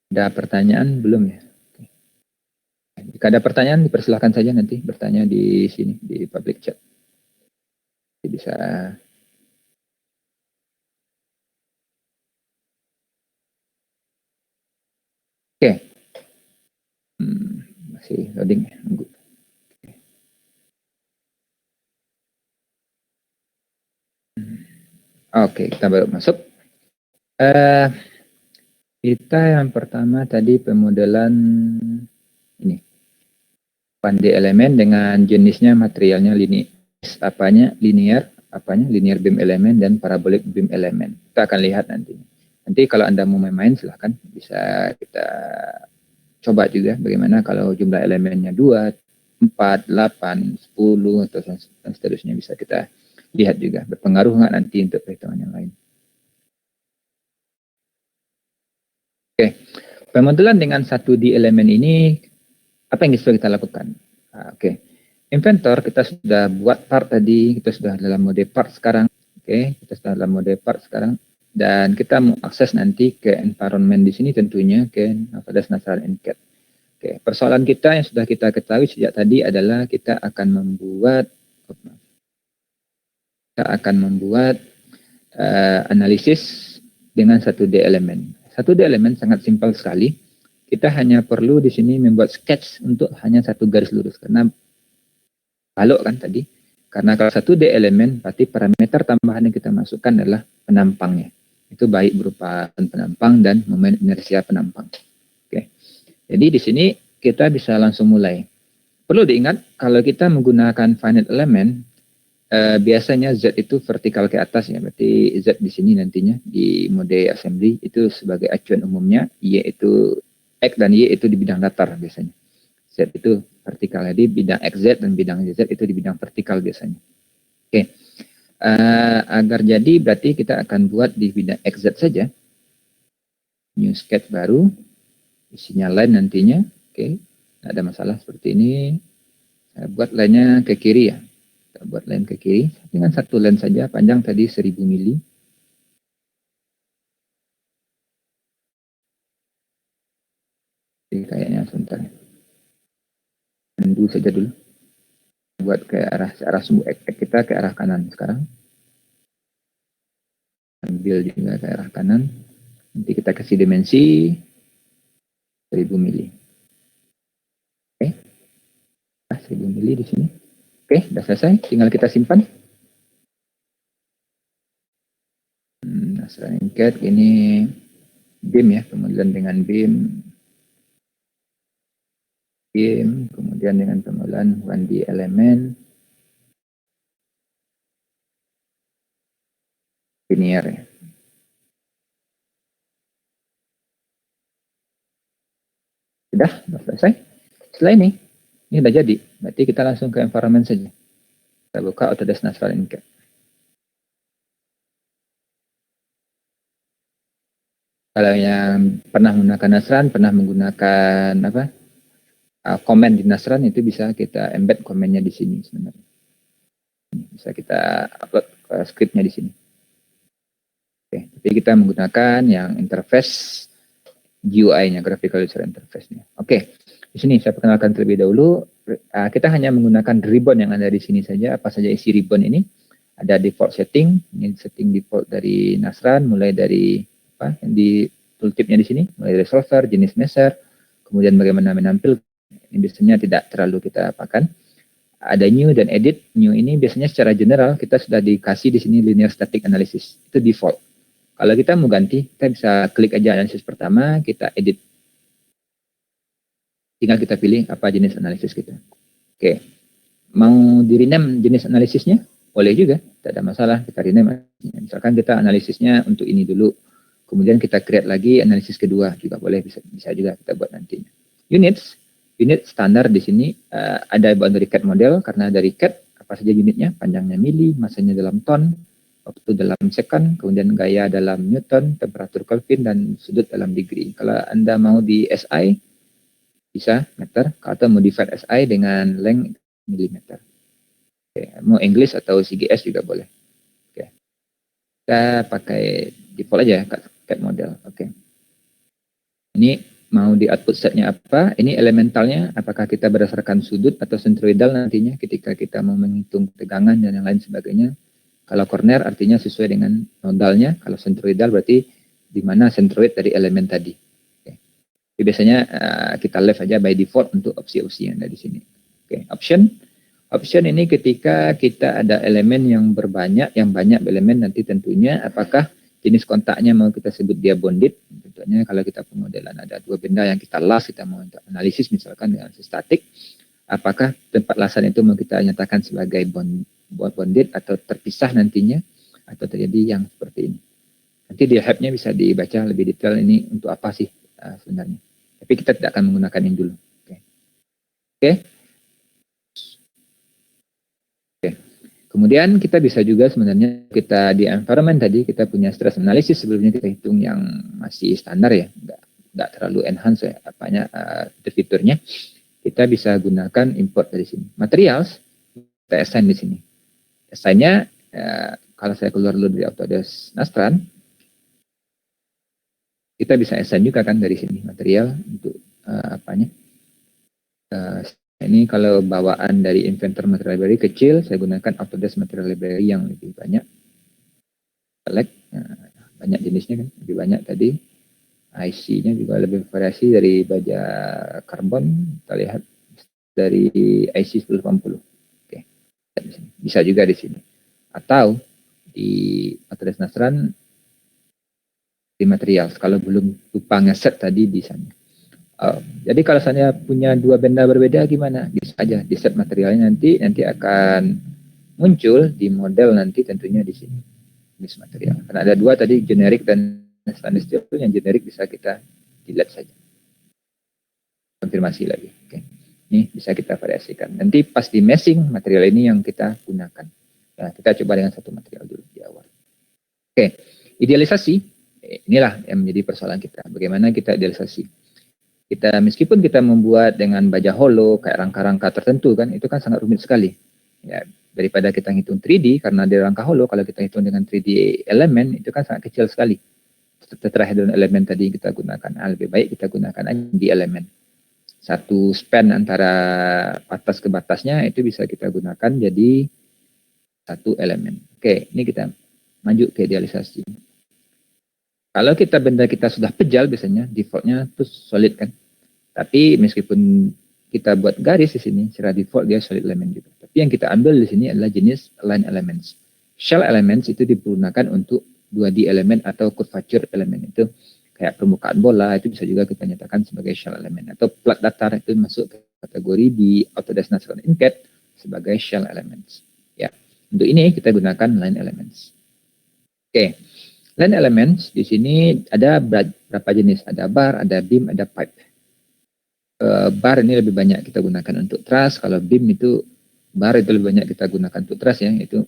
Ada pertanyaan belum ya? Jika ada pertanyaan, dipersilakan saja nanti bertanya di sini, di public chat. Jadi bisa. Oke. Masih loading ya, nunggu. Oke, kita baru masuk. Kita yang pertama tadi pemodelan ini. 1D elemen dengan jenisnya materialnya linear beam elemen dan parabolic beam elemen. Kita akan lihat nanti. Nanti kalau Anda mau main-main silahkan bisa kita coba juga bagaimana kalau jumlah elemennya 2, 4, 8, 10 atau dan seterusnya bisa kita lihat juga. Berpengaruh nggak nanti untuk perhitungan yang lain. Oke, pemodelan dengan 1D elemen ini apa yang bisa kita lakukan? Oke. Inventor kita sudah buat part tadi, kita sudah dalam mode part sekarang. Oke, kita sudah dalam mode part sekarang dan kita mau akses nanti ke environment di sini tentunya ke Navidas Nasral Encat. Oke, persoalan kita yang sudah kita ketahui sejak tadi adalah kita akan membuat analisis dengan 1D elemen. 1D elemen sangat simpel sekali. Kita hanya perlu di sini membuat sketch untuk hanya satu garis lurus karena balok kan tadi. Karena kalau 1D elemen, berarti parameter tambahan yang kita masukkan adalah penampangnya. Itu baik berupa penampang dan momen inersia penampang. Oke. Jadi di sini kita bisa langsung mulai. Perlu diingat kalau kita menggunakan finite element, biasanya Z itu vertikal ke atas ya. Berarti Z di sini nantinya di mode assembly itu sebagai acuan umumnya, Y itu X dan Y itu di bidang datar biasanya. Z itu vertikal, jadi bidang XZ dan bidang YZ itu di bidang vertikal biasanya. Oke, agar jadi berarti kita akan buat di bidang XZ saja. New sketch baru, isinya line nantinya. Oke, tidak ada masalah seperti ini. Saya buat line-nya ke kiri ya. Kita buat line ke kiri dengan satu line saja, panjang tadi 1000 mili. Jadi kayaknya sebentar. Undo saja dulu. Buat ke arah sumbu X kita ke arah kanan sekarang. Ambil juga ke arah kanan. Nanti kita kasih dimensi 1000 mili. Oke. 1000 mili di sini. Oke, sudah selesai. Tinggal kita simpan. Nasral Encat ini beam ya, pemodelan dengan beam, kemudian dengan pemodelan 1D elemen, linear ya. Sudah selesai. Setelah ini sudah jadi. Berarti kita langsung ke environment saja. Kita buka Autodesk Nasral Encat. Kalau yang pernah menggunakan Nasran, pernah menggunakan komen di Nasran, itu bisa kita embed komennya di sini sebenarnya. Bisa kita upload scriptnya di sini. Oke, tapi kita menggunakan yang interface GUI-nya, graphical user interface-nya. Oke, di sini saya perkenalkan terlebih dahulu. Kita hanya menggunakan ribbon yang ada di sini saja. Apa saja isi ribbon ini? Ada default setting, ini setting default dari Nasran, mulai dari yang di tooltipnya di sini, mulai dari solver, jenis measure, kemudian bagaimana menampilkan. Ini biasanya tidak terlalu kita apakan. Ada new dan edit. New ini biasanya secara general kita sudah dikasih di sini linear static analysis. Itu default. Kalau kita mau ganti, kita bisa klik aja analisis pertama, kita edit. Tinggal kita pilih apa jenis analisis kita. Oke. Mau di-rename jenis analisisnya? Boleh juga, tidak ada masalah. Kita rename. Misalkan kita analisisnya untuk ini dulu. Kemudian kita create lagi analisis kedua juga boleh, bisa juga kita buat nantinya. Unit standar di sini ada boundary CAD model karena dari CAD apa saja unitnya, panjangnya mili, masanya dalam ton, waktu dalam second, kemudian gaya dalam Newton, temperatur Kelvin, dan sudut dalam degree. Kalau Anda mau di SI, bisa meter, atau modified SI dengan length milimeter. Oke, mau English atau CGS juga boleh. Oke. Kita pakai default aja CAD model. Oke. Ini mau di output setnya apa, ini elementalnya, apakah kita berdasarkan sudut atau sentroidal nantinya ketika kita mau menghitung tegangan dan yang lain sebagainya. Kalau corner artinya sesuai dengan nodalnya, kalau sentroidal berarti di mana sentroid dari elemen tadi. Oke. Jadi biasanya kita left aja by default untuk opsi-opsi yang ada di sini. Oke. Option ini ketika kita ada elemen yang berbanyak, yang banyak elemen nanti tentunya apakah jenis kontaknya mau kita sebut dia bonded. Tentunya kalau kita pemodelan ada dua benda yang kita las, kita mau untuk analisis misalkan dengan statik, apakah tempat lasan itu mau kita nyatakan sebagai bonded atau terpisah nantinya, atau terjadi yang seperti ini. Nanti di help-nya bisa dibaca lebih detail ini untuk apa sih sebenarnya. Tapi kita tidak akan menggunakan ini dulu. Oke. Kemudian kita bisa juga sebenarnya kita di environment tadi kita punya stress analysis, sebelumnya kita hitung yang masih standar ya, nggak terlalu enhance ya apanya fiturnya. Kita bisa gunakan import dari sini. Materials kita assign di sini. Assign-nya kalau saya keluar dulu dari Autodesk Nastran, kita bisa assign juga kan dari sini material untuk apanya. Ini kalau bawaan dari Inventor Material Library kecil, saya gunakan Autodesk Material Library yang lebih banyak. Select, banyak jenisnya kan, lebih banyak tadi. IC-nya juga lebih variasi dari baja karbon, kita lihat dari IC 1080. Oke, bisa juga di sini. Atau di Autodesk Nastran di material, kalau belum lupa ngeset tadi di sana. Jadi kalau saya punya dua benda berbeda gimana? Bisa aja di set materialnya nanti akan muncul di model nanti tentunya di sini. Jenis material. Karena ada dua tadi, generik dan standar steel, yang generik bisa kita delete saja. Konfirmasi lagi. Oke. Ini bisa kita variasikan. Nanti pas di meshing material ini yang kita gunakan. Nah, kita coba dengan satu material dulu di awal. Oke. Idealisasi. Inilah yang menjadi persoalan kita. Bagaimana kita idealisasi? Kita meskipun kita membuat dengan baja hollow kayak rangka-rangka tertentu kan, itu kan sangat rumit sekali. Ya, daripada kita hitung 3D karena di rangka hollow, kalau kita hitung dengan 3D elemen itu kan sangat kecil sekali. Tetrahedron elemen tadi kita gunakan, lebih baik kita gunakan di elemen. Satu span antara batas ke batasnya itu bisa kita gunakan jadi satu elemen. Oke, ini kita maju ke idealisasi. Kalau benda kita sudah pejal biasanya defaultnya itu solid kan. Tapi meskipun kita buat garis di sini secara default dia solid element juga. Tapi yang kita ambil di sini adalah jenis line elements. Shell elements itu digunakan untuk 2D element atau curvature element, itu kayak permukaan bola, itu bisa juga kita nyatakan sebagai shell element, atau plat datar itu masuk ke kategori di Autodesk Nastran Incat sebagai shell elements. Ya, untuk ini kita gunakan line elements. Oke. Line elements di sini ada berapa jenis? Ada bar, ada beam, ada pipe. Bar ini lebih banyak kita gunakan untuk truss. Kalau beam itu bar itu lebih banyak kita gunakan untuk truss ya. Itu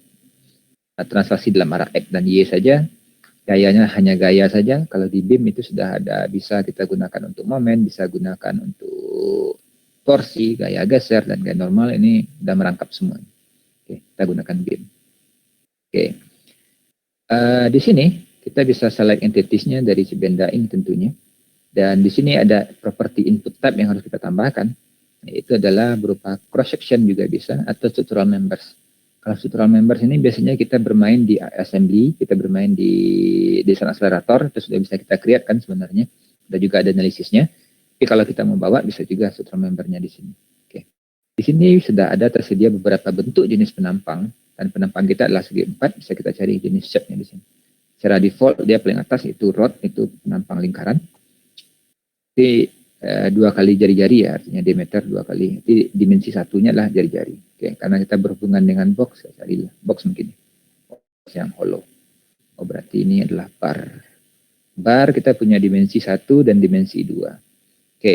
translasi dalam arah X dan Y saja. Gayanya hanya gaya saja. Kalau di beam itu sudah ada bisa kita gunakan untuk momen, bisa gunakan untuk torsi, gaya geser dan gaya normal. Ini sudah merangkap semua. Oke, kita gunakan beam. Oke. Di sini kita bisa select entities-nya dari si benda ini tentunya. Dan di sini ada property input type yang harus kita tambahkan. Itu adalah berupa cross section juga bisa, atau structural members. Kalau structural members ini biasanya kita bermain di assembly, kita bermain di design accelerator, itu sudah bisa kita create kan sebenarnya. Ada juga ada analisisnya. Tapi kalau kita mau bawa bisa juga structural membernya di sini. Oke. Di sini sudah ada tersedia beberapa bentuk jenis penampang, dan penampang kita adalah segi 4, bisa kita cari jenis shape-nya di sini. Secara default dia paling atas itu rod, itu penampang lingkaran. Jadi 2 kali jari-jari ya, artinya diameter 2 kali. Jadi dimensi satunya adalah jari-jari. Oke, karena kita berhubungan dengan box, saya carilah box mungkin. Box yang hollow. Oh, berarti ini adalah bar. Bar kita punya dimensi 1 dan dimensi 2. Oke.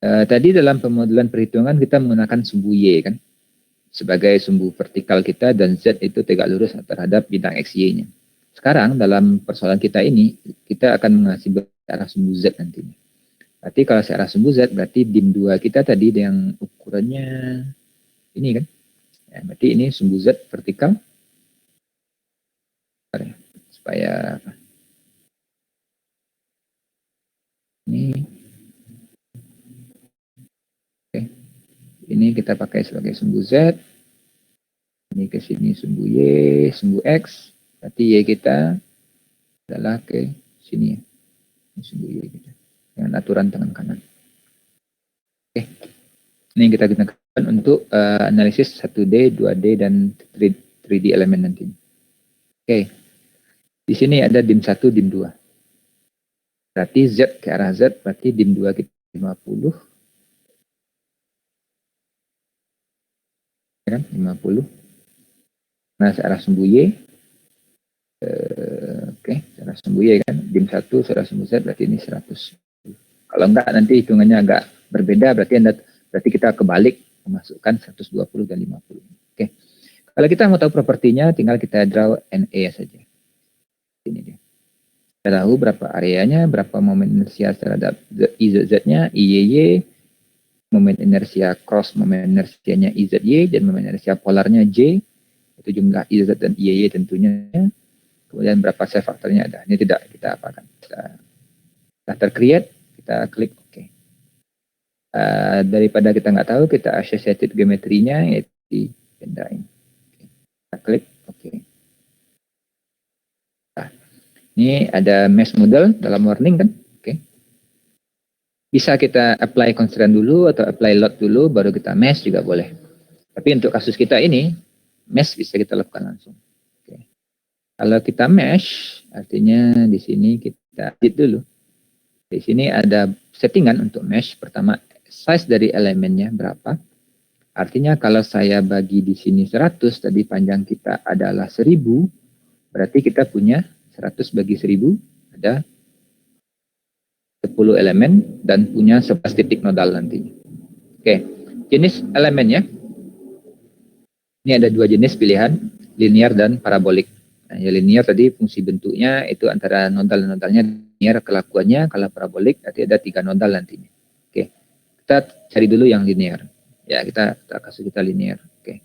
Tadi dalam pemodelan perhitungan kita menggunakan sumbu Y kan, sebagai sumbu vertikal kita, dan Z itu tegak lurus terhadap bidang XY-nya. Sekarang dalam persoalan kita ini, kita akan mengasih arah sumbu Z nantinya. Berarti kalau searah sumbu Z, berarti dim 2 kita tadi yang ukurannya ini kan. Ya, berarti ini sumbu Z vertikal. Supaya ini Ini kita pakai sebagai sumbu Z. Ini ke sini sumbu Y, sumbu X. Berarti Y kita adalah ke sini. Ini sumbu Y kita. Dengan aturan tangan kanan. Oke. Ini yang kita gunakan untuk analisis 1D, 2D, dan 3D elemen nanti. Oke. Di sini ada dim 1, dim 2. Berarti Z ke arah Z, berarti dim 2 kita 50. Kan? 50. Nah, searah sumbu Y. Oke, searah sumbu Y kan. Dim 1, searah sumbu Z, berarti ini 100. Kalau enggak, nanti hitungannya agak berbeda, berarti kita kebalik memasukkan 120 dan 50. Oke. Kalau kita mau tahu propertinya, tinggal kita draw NE saja. Ini dia. Kita tahu berapa areanya, berapa momen inersia terhadap IZZ-nya, IYY, momen inersia cross momen inersianya IZY, dan momen inersia polarnya J, itu jumlah IZZ dan IYY tentunya. Kemudian berapa self faktornya ada. Ini tidak kita apakan. Kita tercreate, kita klik OK. Daripada kita nggak tahu, kita associated geometrinya yaitu dipindahin. Kita klik OK. Nah, ini ada mesh model dalam warning kan. Oke. Bisa kita apply constraint dulu atau apply load dulu, baru kita mesh juga boleh. Tapi untuk kasus kita ini, mesh bisa kita lakukan langsung. Oke. Kalau kita mesh, artinya di sini kita edit dulu. Di sini ada settingan untuk mesh. Pertama, size dari elemennya berapa. Artinya kalau saya bagi di sini 100, tadi panjang kita adalah 1000, berarti kita punya 100 bagi 1000, ada 10 elemen dan punya 11 titik nodal nantinya. Oke, jenis elemennya. Ini ada dua jenis pilihan, linear dan parabolik. Nah, ya linear tadi fungsi bentuknya itu antara nodal dan nodalnya linear kelakuannya, kalau parabolik berarti ada 3 nodal nantinya. Oke, kita cari dulu yang linear. Ya, kita kasih kita linear. Oke,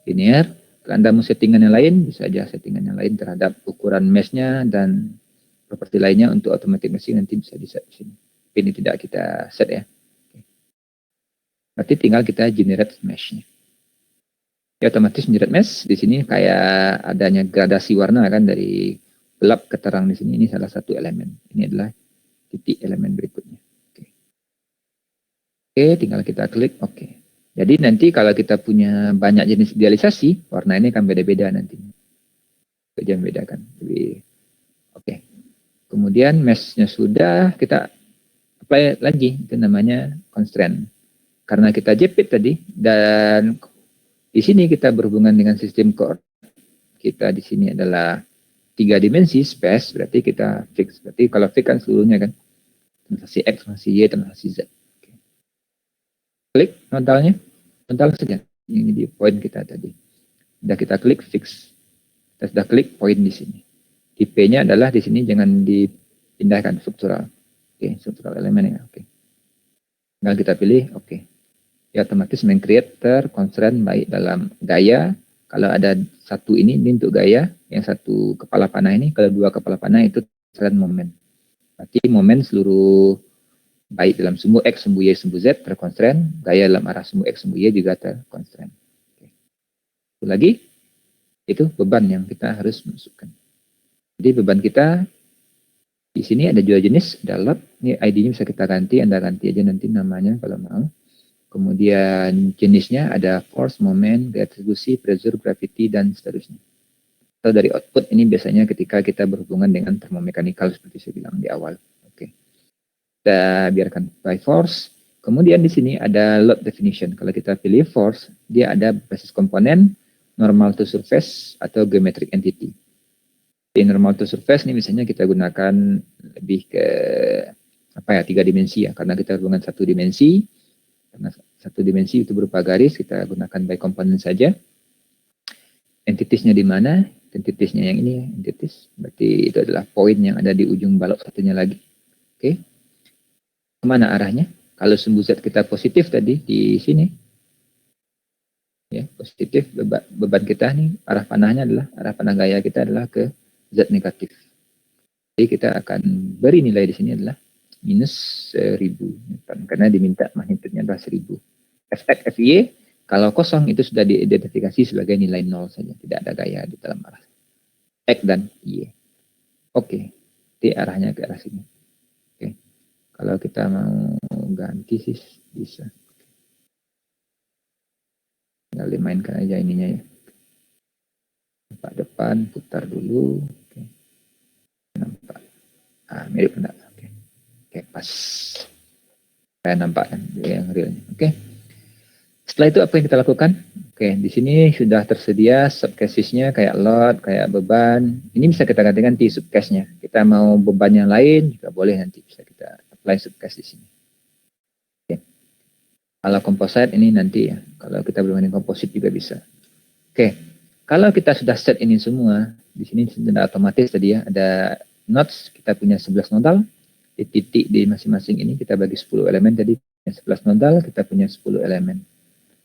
linear. Kalau Anda mau settingan yang lain, bisa aja settingan yang lain terhadap ukuran mesh-nya dan properti lainnya untuk automatic meshing nanti bisa di-set di sini. Tapi ini tidak kita set ya. Oke. Berarti tinggal kita generate mesh-nya. Ya, otomatis generate mesh di sini kayak adanya gradasi warna kan dari gelap ke terang di sini. Ini salah satu elemen. Ini adalah titik elemen berikutnya. Oke, Oke, tinggal kita klik OK. Jadi nanti kalau kita punya banyak jenis idealisasi, warna ini akan beda-beda nanti. Itu yang bedakan. Jadi, oke. Kemudian mesh-nya sudah, kita apply lagi. Itu namanya constraint. Karena kita jepit tadi, dan di sini kita berhubungan dengan sistem coordinate. Kita di sini adalah 3 dimensi space, berarti kita fix. Berarti kalau fix kan seluruhnya kan. Transaksi X, transaksi Y, transaksi Z. Oke. Klik nodalnya. Nodal saja. Ini di poin kita tadi. Sudah kita klik fix. Kita sudah klik poin di sini. Tipe-nya adalah di sini jangan dipindahkan struktural. Oke, struktural elemen ya. Oke. Tinggal kita pilih oke. Ya, otomatis meng-create constraint baik dalam gaya. Kalau ada satu ini untuk gaya, yang satu kepala panah ini, kalau 2 kepala panah itu constraint momen. Berarti momen seluruh baik dalam sumbu X, sumbu Y, sumbu Z terconstraint, gaya dalam arah sumbu X, sumbu Y juga terconstraint. Oke. Lagi, itu beban yang kita harus masukkan. Jadi beban kita di sini ada 2 jenis, ada load, ini ID-nya bisa kita ganti, Anda ganti aja nanti namanya kalau mau. Kemudian jenisnya ada force, moment, retribusi, pressure, gravity, dan seterusnya. Atau dari output ini biasanya ketika kita berhubungan dengan termomekanikal seperti saya bilang di awal. Oke. Kita biarkan by force. Kemudian di sini ada load definition. Kalau kita pilih force, dia ada basis komponen, normal to surface, atau geometric entity. Di normal to surface ini misalnya kita gunakan lebih ke 3 dimensi ya, karena kita hubungan 1 dimensi. Karena 1 dimensi itu berupa garis, kita gunakan by komponen saja. Entitasnya di mana? Entitasnya yang ini ya, entitas. Berarti itu adalah poin yang ada di ujung balok satunya lagi. Oke. Kemana arahnya? Kalau sumbu Z kita positif tadi di sini. Ya, positif beban kita nih, arah panahnya adalah, arah panah gaya kita adalah ke Z negatif. Jadi kita akan beri nilai di sini adalah minus 1000 Newton, karena diminta magnitudenya adalah 1000. Fx, Fy Kalau kosong itu sudah diidentifikasi sebagai nilai 0 saja, tidak ada gaya di dalam arah X dan Y. Oke, di arahnya ke arah sini. Oke, kalau kita mau ganti sih bisa. Tinggal dimainkan aja ininya ya. Nampak depan, putar dulu. Oke. Nampak. Mirip enggak? Oke, pas. Saya nampak yang realnya. Oke. Setelah itu apa yang kita lakukan? Oke, di sini sudah tersedia subcasesnya kayak load, kayak beban. Ini bisa kita gantikan di subcase-nya. Kita mau beban yang lain juga boleh, nanti bisa kita apply subcase di sini. Oke. Kalau composite ini nanti ya. Kalau kita belum ada composite juga bisa. Oke. Kalau kita sudah set ini semua, di sini sudah otomatis tadi ya, ada nodes, kita punya 11 nodal. Di titik di masing-masing ini kita bagi 10 elemen, jadi 11 nodal, kita punya 10 elemen.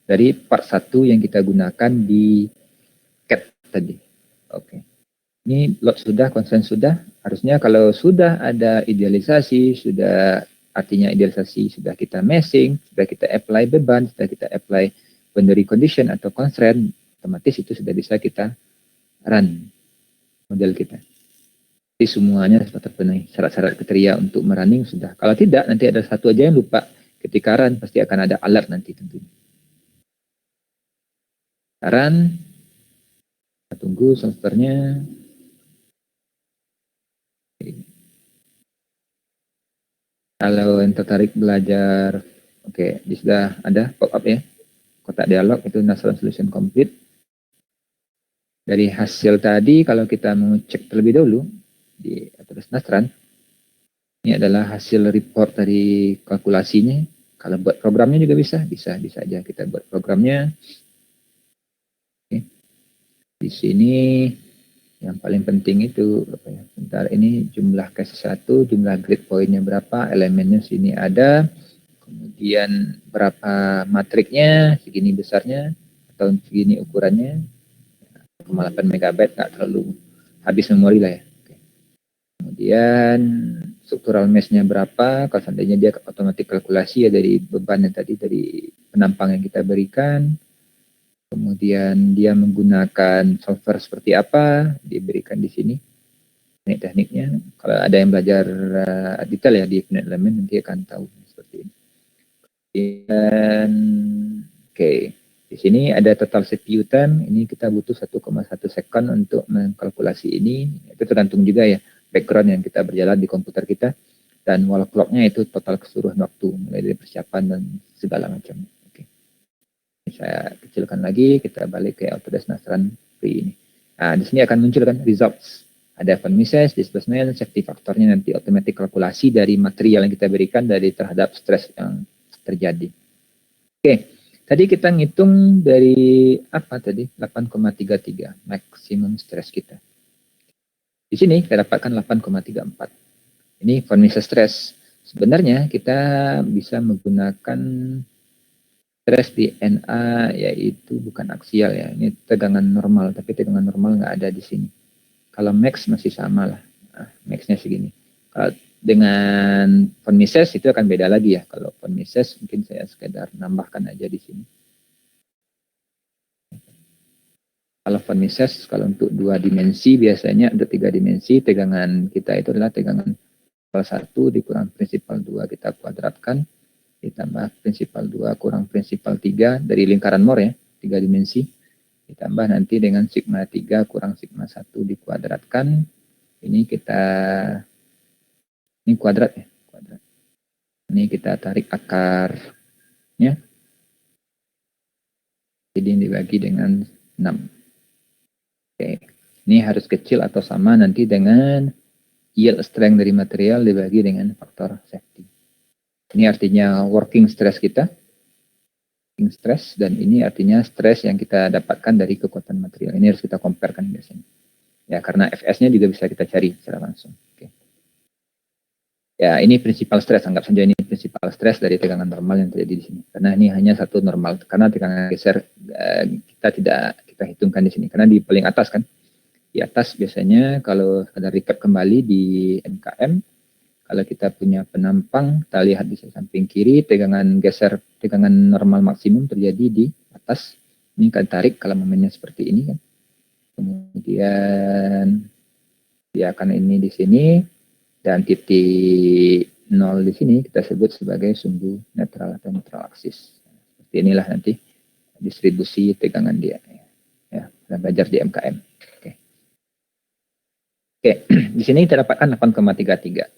Dari part 1 yang kita gunakan di cat tadi. Oke. Ini load sudah, constraint sudah. Harusnya kalau sudah ada idealisasi, sudah artinya idealisasi sudah kita meshing, sudah kita apply beban, sudah kita apply boundary condition atau constraint, otomatis itu sudah bisa kita run model kita. Jadi semuanya sudah terpenuhi syarat-syarat kriteria untuk merunning sudah. Kalau tidak, nanti ada satu aja yang lupa. Ketika run pasti akan ada alert nanti tentunya. Run, kita tunggu softwarenya. Kalau yang tertarik belajar, oke, di sudah ada pop-up ya, kotak dialog itu Nastran Solution Complete. Dari hasil tadi, kalau kita mau cek terlebih dahulu di atas Nastran, ini adalah hasil report dari kalkulasinya. Kalau buat programnya juga bisa aja kita buat programnya. Oke. Di sini yang paling penting itu apa ya? Sebentar, ini jumlah case 1, jumlah grid pointnya berapa, elemennya sini ada, kemudian berapa matriknya, segini besarnya atau segini ukurannya, 8 MB, nggak terlalu habis memori lah ya. Oke. Kemudian struktural mesh-nya berapa, kalau seandainya dia otomatis kalkulasi ya dari beban yang tadi, dari penampang yang kita berikan. Kemudian dia menggunakan software seperti apa, diberikan di sini teknik-tekniknya. Kalau ada yang belajar detail ya di Finite Element, nanti akan tahu seperti ini. Dan oke, di sini ada total CPU time. Ini kita butuh 1,1 second untuk mengkalkulasi ini. Itu tergantung juga ya background yang kita berjalan di komputer kita. Dan wall clock-nya itu total keseluruhan waktu, mulai dari persiapan dan segala macam. Saya kecilkan lagi, kita balik ke Autodesk Nastran Free ini. Nah, di sini akan muncul kan results. Ada font size, displacement, safety faktornya, nanti otomatis kalkulasi dari material yang kita berikan dari terhadap stres yang terjadi. Oke, tadi kita ngitung dari apa tadi? 8,33 maksimum stres kita. Di sini kita dapatkan 8,34. Ini font size stress. Sebenarnya kita bisa menggunakan stres di NA, yaitu bukan aksial ya, ini tegangan normal, tapi tegangan normal nggak ada di sini. Kalau max masih sama lah, maxnya segini. Kalau dengan font size itu akan beda lagi ya. Kalau font size mungkin saya sekedar nambahkan aja di sini. Kalau font size, kalau untuk 2 dimensi biasanya, untuk 3 dimensi tegangan kita itu adalah tegangan principal 1 dikurang principal 2 kita kuadratkan, ditambah principal 2 kurang principal 3 dari lingkaran Moore ya, 3 dimensi, ditambah nanti dengan sigma 3 kurang sigma 1 dikuadratkan. Ini kita, ini kuadrat ya, kuadrat. Ini kita tarik akarnya, jadi ini dibagi dengan 6. Oke, ini harus kecil atau sama nanti dengan yield strength dari material dibagi dengan faktor safety. Ini artinya working stress kita, working stress, dan ini artinya stress yang kita dapatkan dari kekuatan material. Ini harus kita comparekan biasanya. Ya, karena Fs-nya juga bisa kita cari secara langsung. Oke. Ya, ini principal stress. Anggap saja ini principal stress dari tegangan normal yang terjadi di sini. Karena ini hanya satu normal. Karena tegangan geser kita tidak kita hitungkan di sini. Karena di paling atas kan. Di atas biasanya kalau ada recap kembali di MKM, kalau kita punya penampang, kita lihat di samping kiri, tegangan geser, tegangan normal maksimum terjadi di atas. Ini kan tarik kalau momennya seperti ini kan. Kemudian dia akan ini di sini, dan titik 0 di sini kita sebut sebagai sumbu netral atau netral aksis. Seperti inilah nanti distribusi tegangan dia. Ya, kita belajar di MKM. Oke, di sini kita dapatkan 8,33.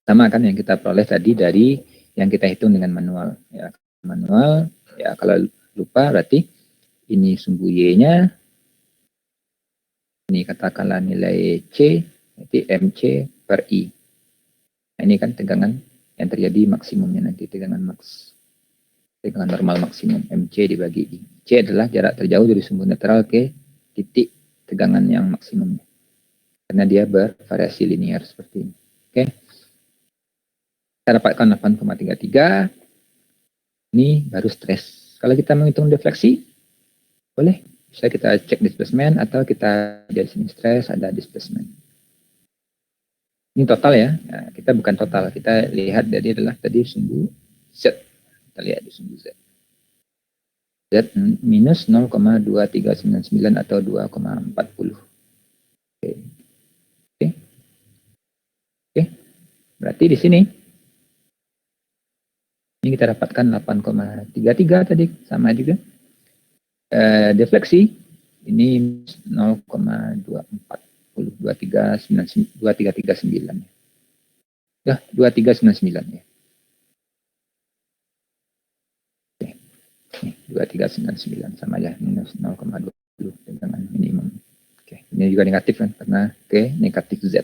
Sama kan yang kita peroleh tadi dari yang kita hitung dengan manual. Ya, manual, ya kalau lupa berarti ini sumbu Y-nya, ini katakanlah nilai C, nanti MC per I. Nah, ini kan tegangan yang terjadi maksimumnya nanti, tegangan max. Tegangan normal maksimum, MC dibagi I. C adalah jarak terjauh dari sumbu netral ke titik tegangan yang maksimumnya. Karena dia bervariasi linear seperti ini. Oke. Kita dapatkan 8,33. Ini baru stres. Kalau kita menghitung defleksi, boleh. Bisa kita cek displacement atau kita dari sini stres, ada displacement. Ini total ya. Nah, kita bukan total. Kita lihat dari adalah tadi sumbu Z. Kita lihat di sumbu Z. Z minus 0,2399 atau 2,40. Oke. Oke. Oke. Berarti di sini ini kita dapatkan 8,33 tadi, sama juga. Defleksi ini 0,2339 ya. 2399 ya. Oke. Nih, 2399 sama aja, minus 0,20 dengan minimum. Oke, ini juga negatif kan karena negatif Z.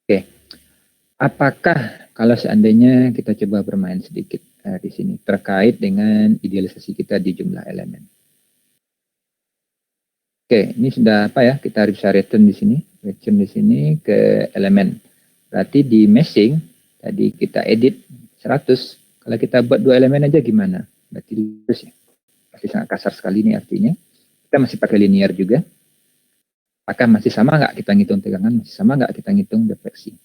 Oke. Apakah kalau seandainya kita coba bermain sedikit di sini terkait dengan idealisasi kita di jumlah elemen. Oke, ini sudah apa ya? Kita bisa return di sini ke elemen. Berarti di meshing tadi kita edit 100. Kalau kita buat 2 elemen aja gimana? Berarti terus ya. Pasti sangat kasar sekali ini artinya. Kita masih pakai linear juga. Apakah masih sama nggak kita ngitung tegangan? Masih sama nggak kita ngitung defleksi?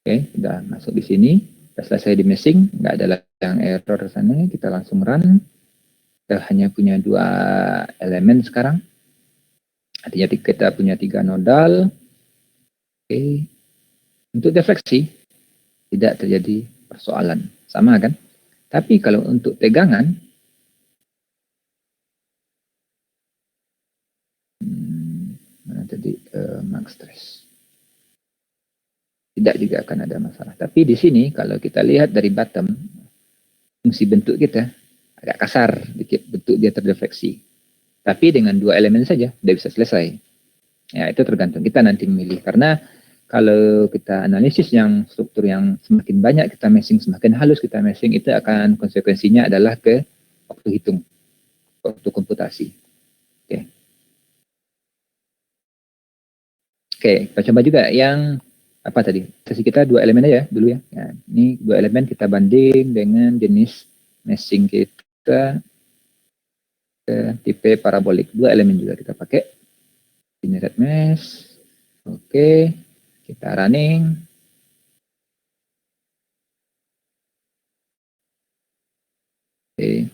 Oke, sudah masuk di sini. Sudah selesai di meshing, nggak ada yang error sana. Kita langsung run. Kita hanya punya 2 elemen sekarang. Artinya kita punya 3 nodal. Oke. Untuk defleksi tidak terjadi persoalan, sama kan? Tapi kalau untuk tegangan, mana tadi max stress, tidak juga akan ada masalah. Tapi di sini kalau kita lihat dari bottom, fungsi bentuk kita agak kasar dikit, bentuk dia terdefleksi. Tapi dengan 2 elemen saja sudah bisa selesai. Ya, itu tergantung kita nanti memilih. Karena kalau kita analisis yang struktur yang semakin banyak kita meshing, semakin halus kita meshing, itu akan konsekuensinya adalah ke waktu hitung, waktu komputasi. Oke. Oke, kita coba juga yang apa tadi? Sesi kita 2 elemen aja dulu ya. Nah, ini 2 elemen kita banding dengan jenis meshing kita ke tipe parabolik. 2 elemen juga kita pakai. Generate mesh. Oke, kita running. Oke.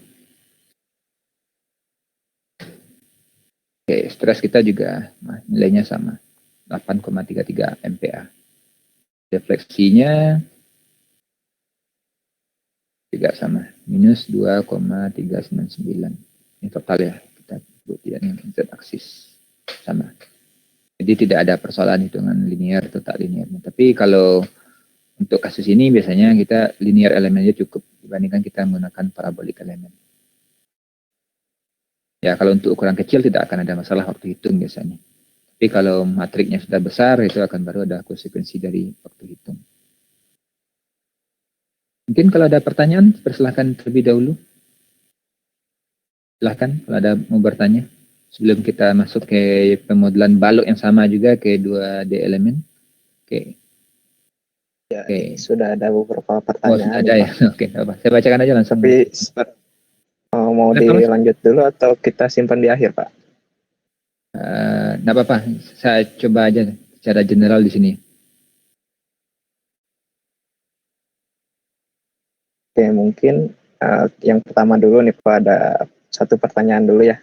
Oke, stres kita juga nilainya sama. 8,33 MPa. Defleksinya juga sama, minus 2,399. Ini total ya, kita buktikan yang Z aksis sama. Jadi tidak ada persoalan hitungan linear atau tak linearnya. Tapi kalau untuk kasus ini biasanya kita linear elemennya cukup dibandingkan kita menggunakan parabolik elemen. Ya kalau untuk ukuran kecil tidak akan ada masalah waktu hitung biasanya. Tapi kalau matriknya sudah besar itu akan baru ada konsekuensi dari waktu hitung. Mungkin kalau ada pertanyaan, persilahkan terlebih dahulu. Silahkan kalau ada mau bertanya. Sebelum kita masuk ke pemodelan balok yang sama juga ke 2D elemen. Oke. Ya, sudah ada beberapa pertanyaan. Oh, ada ya. Oke, apa? Saya bacakan aja langsung. Tapi mau dilanjut dulu atau kita simpan di akhir, Pak? Nggak apa-apa. Saya coba aja secara general di sini. Oke, Oke, mungkin yang pertama dulu nih Pak, ada satu pertanyaan dulu ya.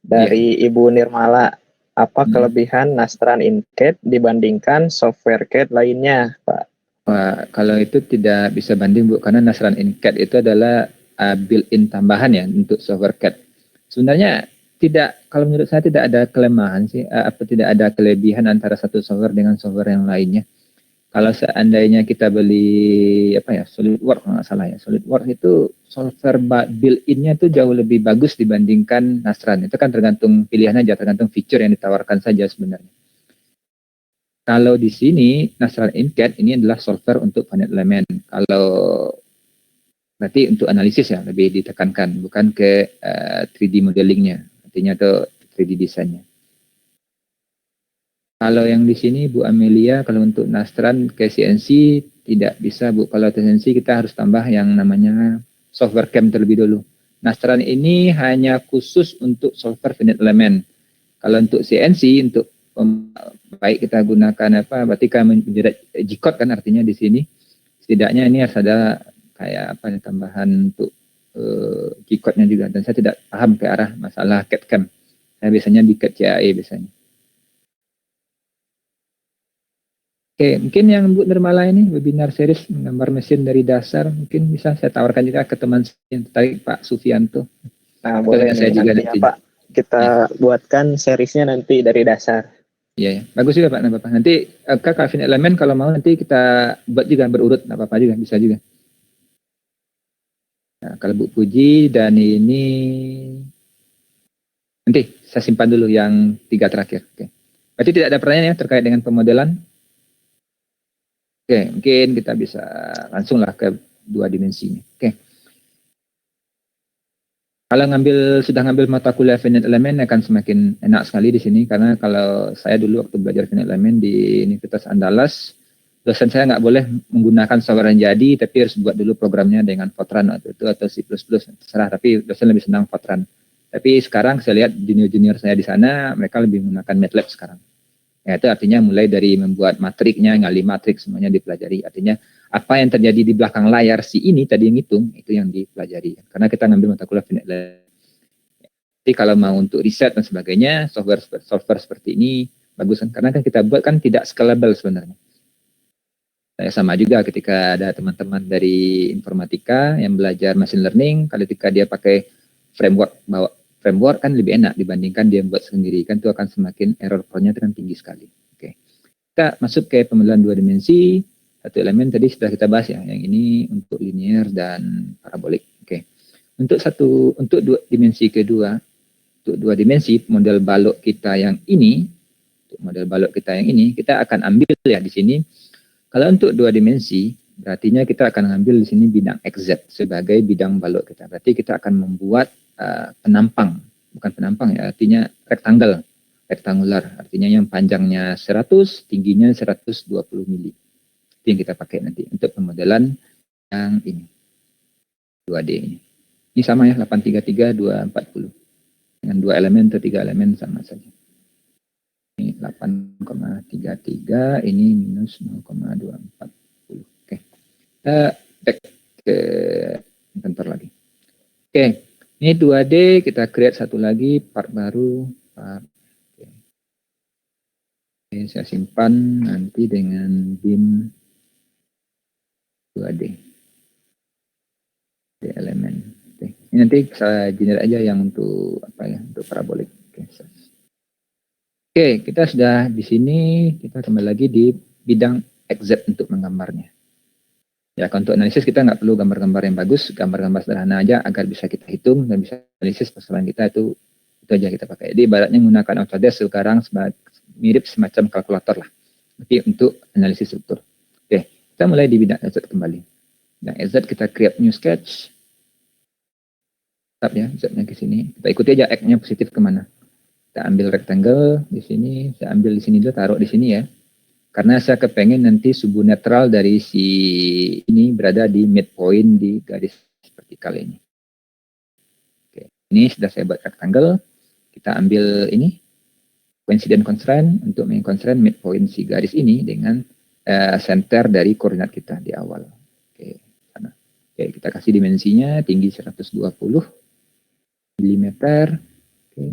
Dari Ibu Nirmala, apa kelebihan Nastran InCAD dibandingkan software CAD lainnya, Pak? Wah, kalau itu tidak bisa banding Bu, karena Nastran InCAD itu adalah built-in tambahan ya untuk software CAD. Sebenarnya tidak, kalau menurut saya tidak ada kelemahan sih, tidak ada kelebihan antara satu software dengan software yang lainnya. Kalau seandainya kita beli SolidWorks nggak salah ya, SolidWorks itu software built-innya itu jauh lebih bagus dibandingkan Nastran. Itu kan tergantung pilihan aja, tergantung fitur yang ditawarkan saja sebenarnya. Kalau di sini Nastran InCAD ini adalah software untuk finite element. Kalau berarti untuk analisis ya lebih ditekankan, bukan ke 3D modelingnya, artinya itu 3D desainnya. Kalau yang di sini Bu Amelia, kalau untuk Nastran ke CNC tidak bisa Bu. Kalau CNC kita harus tambah yang namanya software CAM terlebih dulu. Nastran ini hanya khusus untuk software finite element. Kalau untuk CNC, untuk baik kita gunakan berarti kami menjerat G-code kan artinya di sini. Setidaknya ini harus ada kayak tambahan untuk G-code-nya juga. Dan saya tidak paham ke arah masalah CAD CAM. Saya biasanya di CAD CAE biasanya. Oke, mungkin yang Bu Nirmala ini webinar series menggambar mesin dari dasar, mungkin bisa saya tawarkan juga ke teman yang tertarik, Pak Sufianto. Nah, boleh saya juga nanti Pak, kita buatkan seriesnya nanti dari dasar. Iya, ya. Bagus juga Pak, nah, Bapak. Nanti Kak Finite Element kalau mau nanti kita buat juga berurut, nggak apa-apa juga, bisa juga. Nah, kalau Bu Puji dan ini nanti saya simpan dulu yang 3 terakhir. Oke. Berarti tidak ada pertanyaan ya terkait dengan pemodelan? Oke, mungkin kita bisa langsung lah ke 2 dimensinya. Oke. Kalau sudah ngambil mata kuliah finite element akan semakin enak sekali di sini, karena kalau saya dulu waktu belajar finite element di Universitas Andalas, dosen saya nggak boleh menggunakan software yang jadi, tapi harus buat dulu programnya dengan Fortran atau C++, terserah, tapi dosen lebih senang Fortran. Tapi sekarang saya lihat junior-junior saya di sana, mereka lebih menggunakan MATLAB sekarang. Ya, itu artinya mulai dari membuat matriknya, ngali matrik, semuanya dipelajari. Artinya apa yang terjadi di belakang layar si ini tadi yang hitung, itu yang dipelajari. Karena kita ngambil mata kuliah finite element. Jadi kalau mau untuk riset dan sebagainya, software seperti ini bagus. Karena kan kita buat kan tidak scalable sebenarnya. Sama juga ketika ada teman-teman dari informatika yang belajar machine learning, ketika dia pakai framework kan lebih enak dibandingkan dia buat sendiri, kan itu akan semakin error core-nya kan tinggi sekali. Oke. Kita masuk ke pemodelan 2 dimensi. Satu elemen tadi sudah kita bahas ya, yang ini untuk linear dan parabolik. Oke. Untuk 2 dimensi kedua, untuk 2 dimensi model balok kita yang ini, kita akan ambil ya di sini. Kalau untuk 2 dimensi, berartinya kita akan ambil di sini bidang XZ sebagai bidang balok kita. Berarti kita akan membuat penampang, bukan penampang ya, artinya rektangular, artinya yang panjangnya 100, tingginya 120 mili. Itu yang kita pakai nanti untuk pemodelan yang ini, 2D ini. Ini sama ya, 833, 240. Dengan 2 elemen atau 3 elemen sama saja. Ini 8,33, ini minus 0,240. Oke. Kita back ke bentar lagi. Oke. Ini 2D, kita create satu lagi part baru. Oke, saya simpan nanti dengan bin 2D. Di elemen. Oke. Ini nanti saya generate aja yang untuk untuk parabolik. Oke, kita sudah di sini, kita kembali lagi di bidang XZ untuk menggambarnya. Ya, untuk analisis kita nggak perlu gambar-gambar yang bagus, gambar-gambar sederhana aja agar bisa kita hitung dan bisa analisis persoalan kita itu aja kita pakai. Jadi ibaratnya menggunakan Autodesk sekarang mirip semacam kalkulator lah, tapi untuk analisis struktur. Oke, kita mulai di bidang XZ kembali. Bidang XZ kita create new sketch. Tetap ya, Z-nya ke sini. Kita ikuti aja X-nya positif kemana. Kita ambil rectangle di sini, saya ambil di sini dulu, taruh di sini ya. Karena saya kepengen nanti subu netral dari si ini berada di midpoint di garis vertikal ini. Oke, ini sudah saya buat rectangle. Kita ambil ini, coincident constraint untuk meng-constraint midpoint si garis ini dengan center dari koordinat kita di awal. Oke, sana. Oke, kita kasih dimensinya tinggi 120 mm. Oke.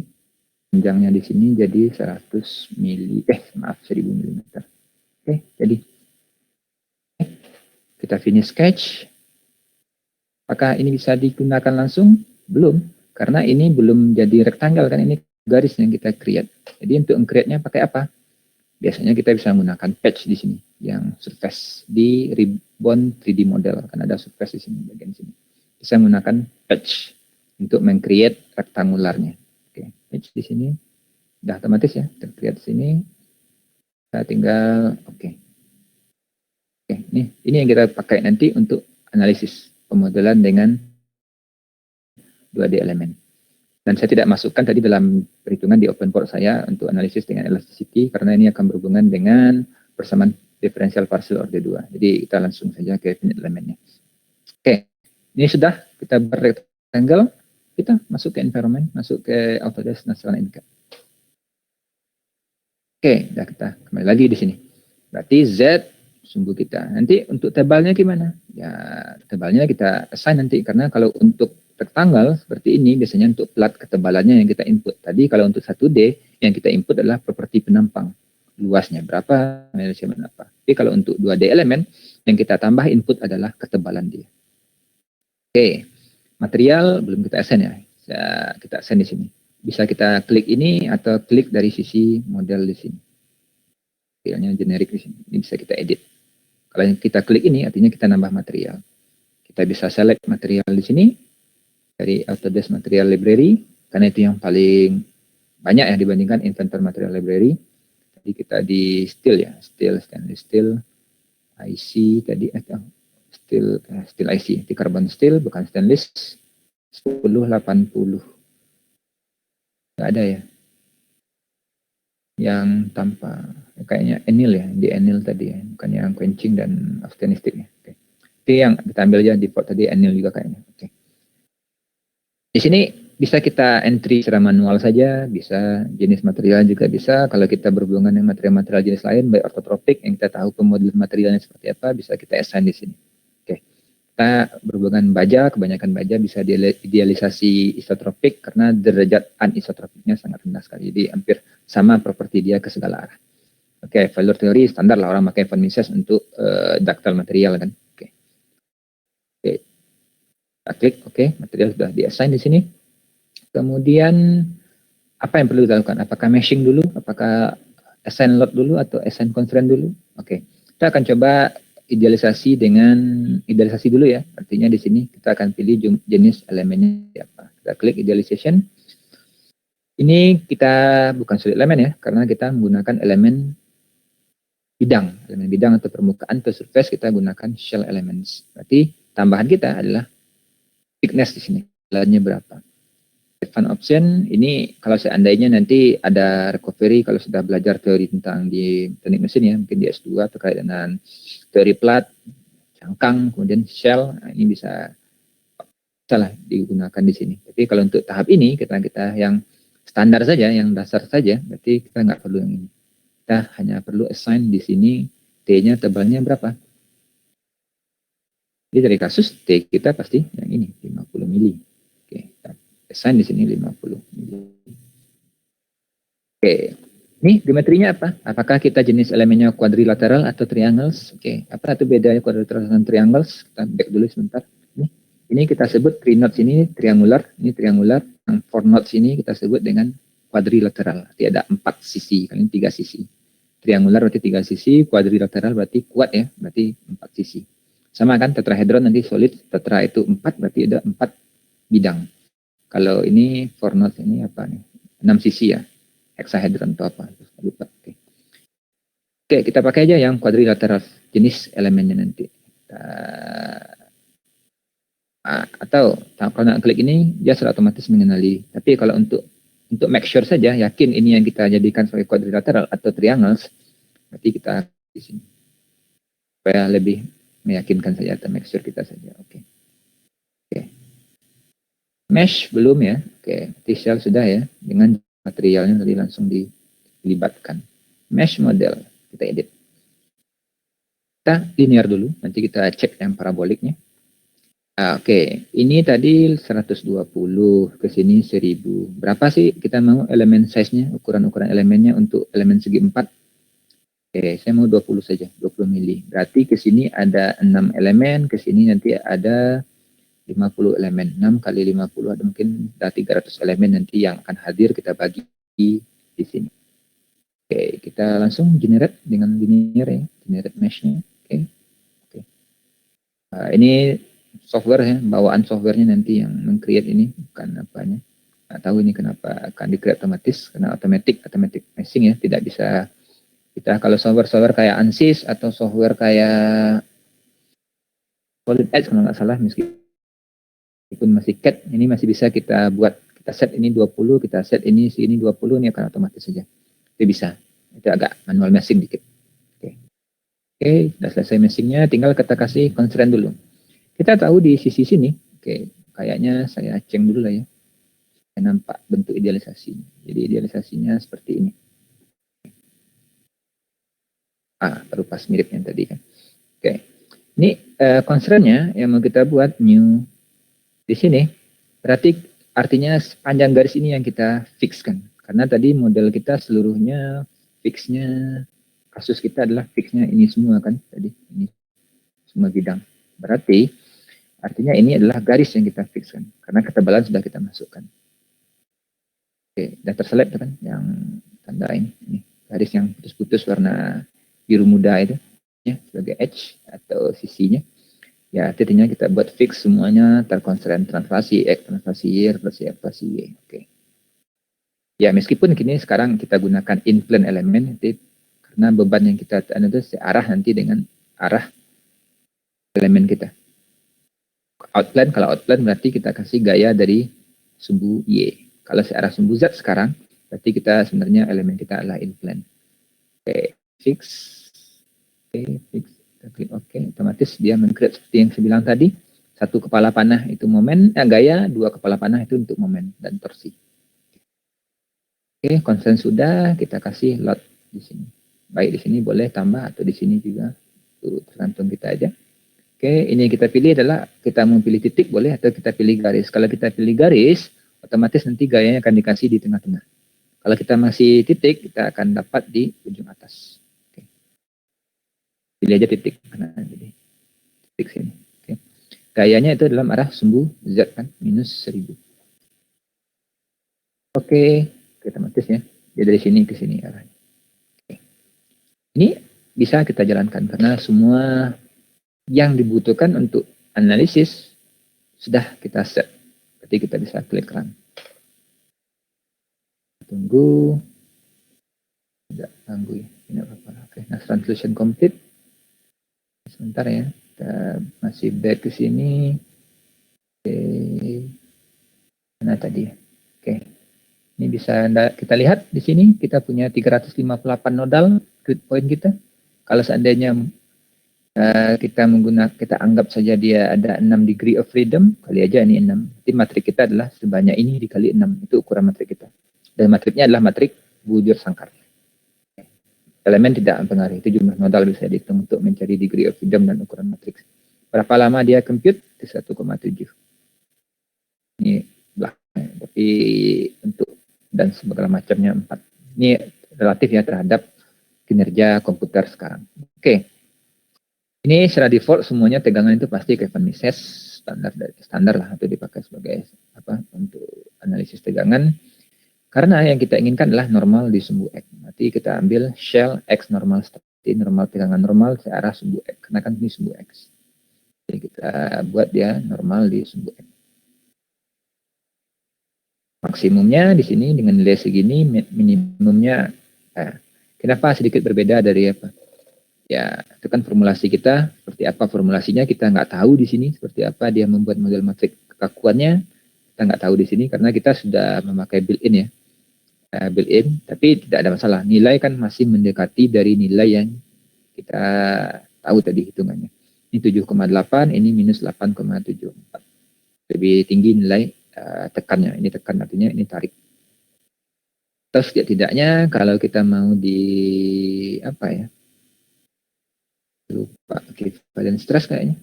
Panjangnya di sini jadi 100 maaf 1000 mm. Oke, jadi kita finish sketch. Apakah ini bisa digunakan langsung? Belum, karena ini belum jadi rectangle kan, ini garis yang kita create. Jadi untuk create-nya pakai apa? Biasanya kita bisa menggunakan patch di sini, yang surface di ribbon 3D model, kan ada surface di sini bagian sini. Bisa menggunakan patch untuk meng-create rektangularnya. Oke, patch di sini udah otomatis ya, tercreate sini. Kita tinggal oke, ini yang kita pakai nanti untuk analisis pemodelan dengan 2D elemen. Dan saya tidak masukkan tadi dalam perhitungan di open port saya untuk analisis dengan elasticity, karena ini akan berhubungan dengan persamaan diferensial partial order 2. Jadi kita langsung saja ke finite elemennya. Oke, ini sudah kita berrectangle, kita masuk ke environment, masuk ke Autodesk National Income. Oke, sudah kita kembali lagi di sini. Berarti Z sumbu kita. Nanti untuk tebalnya gimana? Ya, tebalnya kita assign nanti, karena kalau untuk rectangle seperti ini biasanya untuk plat ketebalannya yang kita input. Tadi kalau untuk 1D yang kita input adalah properti penampang. Luasnya berapa, measurement apa. Tapi kalau untuk 2D elemen yang kita tambah input adalah ketebalan dia. Oke, material belum kita assign ya. Kita assign di sini. Bisa kita klik ini atau klik dari sisi model di sini. Materialnya generik di sini. Ini bisa kita edit. Kalau kita klik ini artinya kita nambah material. Kita bisa select material di sini dari Autodesk Material Library, karena itu yang paling banyak ya dibandingkan Inventor Material Library. Tadi kita di steel ya, stainless steel, IC tadi steel IC, di carbon steel bukan stainless, 1080. Nggak ada ya yang tanpa, kayaknya enil ya, di enil tadi ya, bukan yang quenching dan austenistic ya. Oke. Itu yang kita ambil aja default tadi enil juga kayaknya. Oke. Di sini bisa kita entry secara manual saja, bisa jenis material juga bisa. Kalau kita berhubungan dengan material-material jenis lain, baik ortotropik yang kita tahu pemodelan materialnya seperti apa, bisa kita assign di sini. Oke. Kita berhubungan baja, kebanyakan baja bisa idealisasi isotropik karena derajat anisotropiknya sangat rendah sekali. Jadi hampir sama properti dia ke segala arah. Oke, failure theory standar lah orang pakai von Mises untuk ductile material kan. Oke. Kita klik oke, material sudah di-assign di sini. Kemudian apa yang perlu dilakukan? Apakah meshing dulu? Apakah assign load dulu atau assign constraint dulu? Oke. Kita akan coba idealisasi dulu ya. Artinya di sini kita akan pilih jenis elemennya apa. Kita klik idealization. Ini kita bukan solid element ya, karena kita menggunakan elemen bidang atau permukaan atau surface, kita gunakan shell elements. Berarti tambahan kita adalah thickness di sini, lebarnya berapa. Advanced option ini kalau seandainya nanti ada recovery, kalau sudah belajar teori tentang di teknik mesin ya, mungkin di S2 terkait dengan teori plat, cangkang, kemudian shell, nah ini bisa salah digunakan di sini. Tapi kalau untuk tahap ini kita yang standar saja, yang dasar saja, berarti kita nggak perlu yang ini. Kita hanya perlu assign di sini T-nya tebalnya berapa. Jadi dari kasus T kita pasti yang ini 50 mili. Oke, kita assign di sini 50 mili. Oke, ini geometrinya apa? Apakah kita jenis elemennya quadrilateral atau triangles? Oke, apa itu bedanya quadrilateral dan triangles? Kita back dulu sebentar. Ini kita sebut 3 nodes ini triangular, ini triangular. Yang 4 nodes ini kita sebut dengan quadrilateral. Arti ada 4 sisi, kali ini 3 sisi. Triangular berarti 3 sisi, quadrilateral berarti kuat ya, berarti 4 sisi. Sama kan tetrahedron nanti solid, tetra itu 4 berarti ada 4 bidang. Kalau ini 4 nodes ini apa nih? 6 sisi ya. Hexahedron atau apa? Lupa. Oke, kita pakai aja yang quadrilateral, jenis elemennya nanti. Atau kalau nak klik ini dia sudah otomatis mengenali. Tapi kalau untuk make sure saja, yakin ini yang kita jadikan sebagai quadrilateral atau triangles, berarti kita di sini supaya lebih meyakinkan saja atau make sure kita saja. Oke. Mesh belum ya. Oke, shell sudah ya, dengan materialnya tadi langsung dilibatkan. Mesh model kita edit. Kita linear dulu, nanti kita cek yang paraboliknya. Oke, ini tadi 120, ke sini 1000. Berapa sih kita mau elemen size-nya, ukuran-ukuran elemennya untuk elemen segi 4? Oke, saya mau 20 saja, 20 mili. Berarti ke sini ada 6 elemen, ke sini nanti ada 50 elemen. 6 kali 50 ada mungkin ada 300 elemen nanti yang akan hadir kita bagi di sini. Oke, kita langsung generate dengan linear ya, generate mesh-nya. Oke. Oke. Ini software ya, bawaan softwarenya nanti yang meng-create ini, bukan apanya. Nggak tahu ini kenapa akan di-create otomatis, karena automatic meshing ya, tidak bisa kita kalau software kayak ANSYS atau software kayak Solid Edge kalau nggak salah, meskipun masih CAD, ini masih bisa kita buat, kita set ini 20, kita set ini sini 20, ini akan otomatis saja. Itu bisa. Itu agak manual meshing dikit. Oke, sudah selesai meshingnya, tinggal kita kasih constraint dulu. Kita tahu di sisi sini, oke, kayaknya saya ceng dulu lah ya. Saya nampak bentuk idealisasinya. Jadi idealisasinya seperti ini. Baru pas mirip yang tadi kan. Oke, ini constraint-nya yang mau kita buat new di sini. Berarti artinya sepanjang garis ini yang kita fixkan. Karena tadi model kita seluruhnya fixnya, kasus kita adalah fixnya ini semua kan tadi, ini semua bidang. Berarti artinya ini adalah garis yang kita fixkan karena ketebalan sudah kita masukkan. Oke, sudah terselect kan yang tanda ini garis yang putus-putus warna biru muda itu ya sebagai edge atau sisinya. Ya, artinya kita buat fix semuanya terkonstrain translasi X, translasi Y, translasi Y. Oke. Ya, meskipun kini sekarang kita gunakan in-plane elemen, karena beban yang kita itu searah nanti dengan arah elemen kita. Outplane, kalau outplane berarti kita kasih gaya dari sumbu Y. Kalau searah sumbu Z sekarang, berarti kita sebenarnya elemen kita adalah in-plane. Oke, fix. Oke, fix. Kita klik OK, otomatis dia men-create seperti yang saya bilang tadi. Satu kepala panah itu momen, gaya, dua kepala panah itu untuk momen dan torsi. Oke, konsen sudah, kita kasih load di sini. Baik di sini boleh tambah atau di sini juga, itu tergantung kita aja. Oke, ini yang kita pilih adalah kita mau pilih titik boleh atau kita pilih garis. Kalau kita pilih garis, otomatis nanti gayanya akan dikasih di tengah-tengah. Kalau kita masih titik, kita akan dapat di ujung atas. Oke. Pilih aja titik, karena jadi titik sini. Oke. Gayanya itu dalam arah sumbu Z kan, minus 1000. Oke, otomatis ya. Dia dari sini ke sini arahnya. Oke. Ini bisa kita jalankan karena semua yang dibutuhkan untuk analisis sudah kita set. Berarti kita bisa klik run. Tunggu. Tidak tunggu ya. Ini apa-apa. Oke, nah translation complete. Sebentar ya. Kita masih back ke sini. Oke. Mana tadi ya? Oke. Ini bisa kita lihat di sini kita punya 358 nodal grid point kita. Kalau seandainya kita anggap saja dia ada 6 degree of freedom, kali aja ini 6. Jadi matrik kita adalah sebanyak ini dikali 6. Itu ukuran matrik kita. Dan matriknya adalah matrik bujur sangkar. Elemen tidak mempengaruhi. Itu jumlah nodal bisa dihitung untuk mencari degree of freedom dan ukuran matriks. Berapa lama dia compute? Itu 1,7. Ini belakang. Tapi untuk dan segala macamnya 4. Ini relatif ya terhadap kinerja komputer sekarang. Oke. Ini secara default semuanya tegangan itu pasti Kevin Mises standar lah atau dipakai sebagai apa untuk analisis tegangan. Karena yang kita inginkan adalah normal di sumbu X. Nanti kita ambil shell X normal seperti normal tegangan normal searah sumbu X. Karena kan ini sumbu X. Jadi kita buat dia normal di sumbu X. Maksimumnya di sini dengan nilai segini, minimumnya kenapa sedikit berbeda dari apa? Ya, itu kan formulasi kita, seperti apa formulasinya kita nggak tahu di sini, seperti apa dia membuat model matrik kekakuannya, kita nggak tahu di sini karena kita sudah memakai built-in ya, built-in, tapi tidak ada masalah. Nilai kan masih mendekati dari nilai yang kita tahu tadi hitungannya. Ini 7,8, ini minus 8,74. Lebih tinggi nilai tekannya. Ini tekan artinya ini tarik. Terus tidaknya kalau kita mau di apa ya? Lupa equivalent stress kayaknya.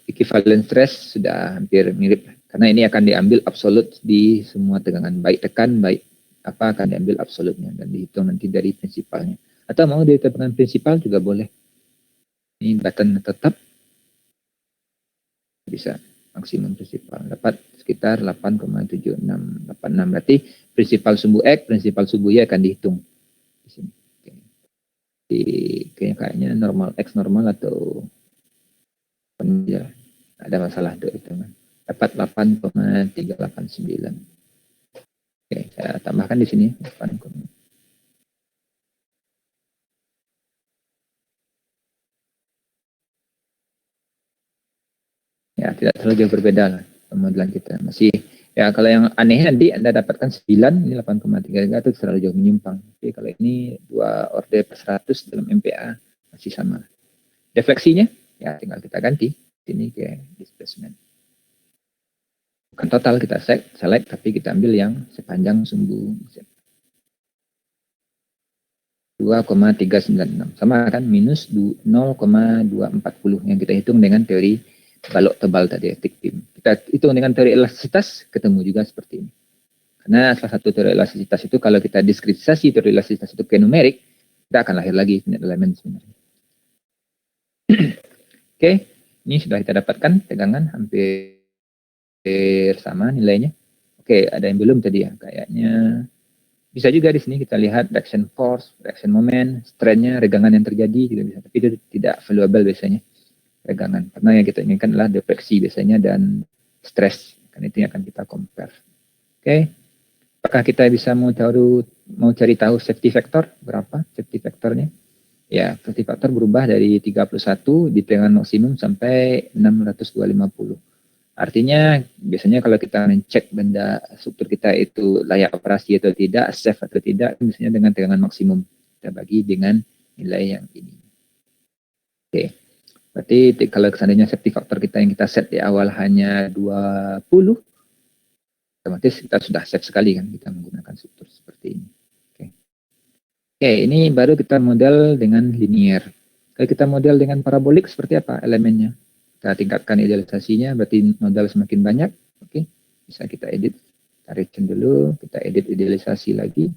equivalent stress sudah hampir mirip, karena ini akan diambil absolut di semua tegangan, baik tekan, baik apa, akan diambil absolutnya dan dihitung nanti dari prinsipalnya. Atau mau dari tegangan prinsipal juga boleh. Ini button tetap bisa maksimum prinsipal, dapat sekitar 8,7686. Berarti prinsipal sumbu X, prinsipal sumbu Y akan dihitung di sini. Kayaknya normal X normal atau ya, ada masalah tuh hitungan. Dapat 8,389. Oke, saya tambahkan di sini 8, ya tidak terlalu jauh berbeda lah pemodelan kita. Masih ya, kalau yang aneh nanti Anda dapatkan 9, ini 8,33 itu terlalu jauh menyimpang. Tapi kalau ini 2 order per 100 dalam MPA masih sama. Defleksinya ya tinggal kita ganti sini ke displacement. Bukan total kita select, tapi kita ambil yang sepanjang sumbu Z. 2,396 sama kan minus 0,240 yang kita hitung dengan teori balok tebal tadi, thick film. Kita hitung dengan teori elastisitas, ketemu juga seperti ini. Karena salah satu teori elastisitas itu kalau kita diskretisasi teori elastisitas itu ke numerik, kita akan lahir lagi finite elemen sebenarnya. Oke, ini sudah kita dapatkan tegangan hampir sama nilainya. Oke, ada yang belum tadi ya, kayaknya bisa juga di sini kita lihat reaction force, reaction moment, strain-nya, regangan yang terjadi juga bisa, tapi itu tidak valuable biasanya regangan, karena yang kita inginkan adalah defleksi biasanya dan stress, kan itu yang akan kita compare. Oke, apakah kita bisa mau cari tahu safety factor berapa safety factornya? Ya, safety factor berubah dari 31 di tegangan maksimum sampai 650. Artinya biasanya kalau kita mencek benda struktur kita itu layak operasi atau tidak, safe atau tidak, biasanya dengan tegangan maksimum. Kita bagi dengan nilai yang ini. Oke, berarti kalau seandainya safety factor kita yang kita set di awal hanya 20, otomatis kita sudah safe sekali kan kita menggunakan struktur seperti ini. Oke, ini baru kita model dengan linear. Kalau kita model dengan parabolik seperti apa elemennya? Kita tingkatkan idealisasinya, berarti modal semakin banyak. Oke, bisa kita edit. Tarikin dulu, kita edit idealisasi lagi.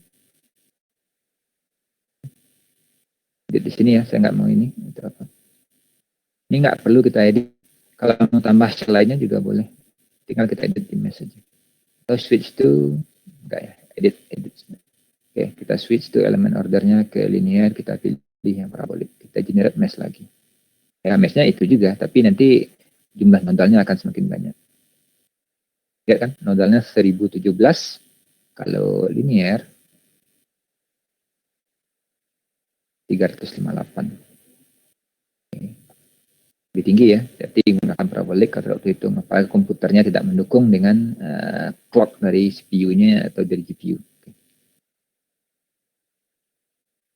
Edit di sini ya, saya nggak mau ini. Itu apa? Ini nggak perlu kita edit. Kalau mau tambah cell lainnya juga boleh. Tinggal kita edit image saja. Atau switch to, enggak ya, edit. Oke, kita switch to elemen ordernya ke linear, kita pilih yang parabolik. Kita generate mesh lagi. Ya, mesh-nya itu juga, tapi nanti jumlah nodalnya akan semakin banyak. Lihat kan, nodalnya 1017, kalau linear 358. Lebih tinggi ya, jadi menggunakan parabolik kalau waktu itu maka komputernya tidak mendukung dengan clock dari CPU-nya atau dari GPU.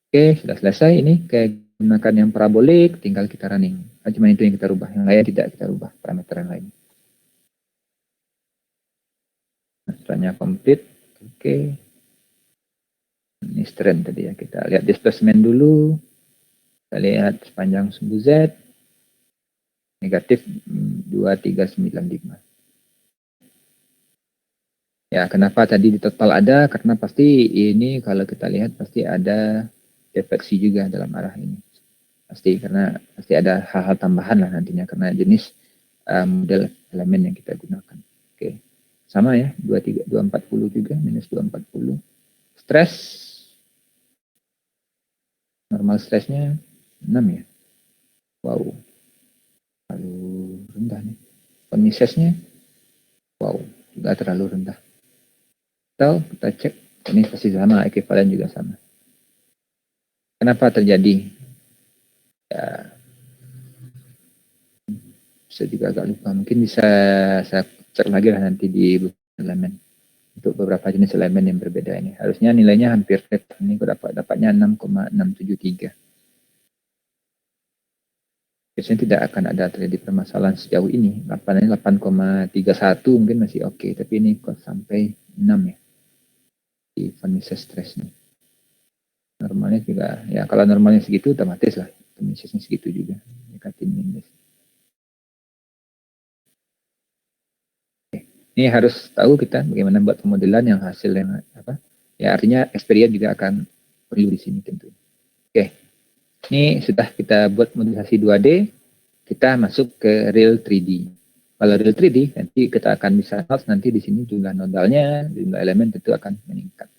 Oke, sudah selesai ini. Kayak gunakan yang parabolik, tinggal kita running. Cuma itu yang kita rubah, yang lain tidak kita rubah parameter yang lain. Nah, setelahnya complete. Oke. Ini strain tadi ya, kita lihat displacement dulu. Kita lihat sepanjang sumbu Z. Negatif 2395. Ya, kenapa tadi di total ada? Karena pasti ini kalau kita lihat pasti ada defleksi juga dalam arah ini. Pasti, karena pasti ada hal-hal tambahan lah nantinya karena jenis model elemen yang kita gunakan. Oke, sama ya, 240 juga, minus 240. Stres, normal stresnya 6 ya. Wow, terlalu rendah nih. Konisesnya, wow, juga terlalu rendah. Atau kita cek, ini pasti sama, ekuivalen juga sama. Kenapa terjadi? Ya, saya juga agak lupa. Mungkin bisa saya cek lagi lah nanti di elemen. Untuk beberapa jenis elemen yang berbeda ini. Harusnya nilainya hampir ini dapatnya 6,673. Biasanya tidak akan ada terjadi permasalahan sejauh ini. 8,31 mungkin masih oke, tapi ini kok sampai 6 ya. Di Von-Mises stress nih. Normalnya juga, ya kalau normalnya segitu otomatis lah. Von-Misesnya segitu juga. Dekatin minus. Ini harus tahu kita bagaimana buat pemodelan yang hasil yang apa. Ya artinya experience juga akan perlu di sini tentu. Oke. Ini sudah kita buat modelisasi 2D, kita masuk ke real 3D. Kalau real 3D nanti kita akan bisa note nanti di sini jumlah nodalnya, jumlah elemen tentu akan meningkat.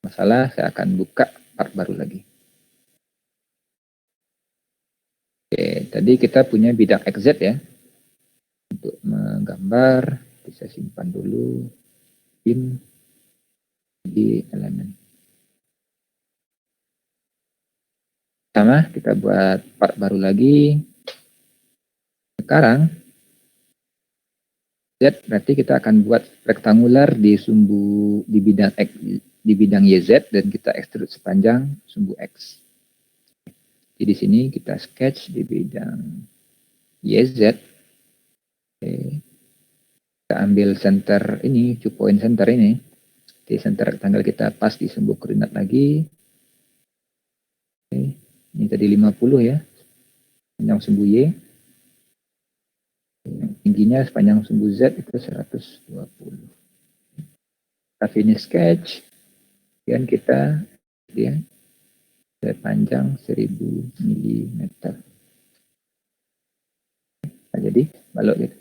Masalah saya akan buka part baru lagi. Oke, tadi kita punya bidang XZ ya. Untuk menggambar, bisa simpan dulu pin di elemen. Sama, kita buat part baru lagi. Sekarang, Z berarti kita akan buat rektangular di sumbu di bidang X, di bidang YZ dan kita ekstrud sepanjang sumbu X. Jadi di sini kita sketch di bidang YZ. Oke. Kita ambil center ini, 2 point center ini. Di center rectangle kita pas di sumbu koordinat lagi. Oke. Ini tadi 50 ya. Panjang sumbu Y. Tingginya sepanjang sumbu Z itu 120. Kita finish sketch. Dan kita ya, panjang 1000 mm. Nah, jadi balok gitu.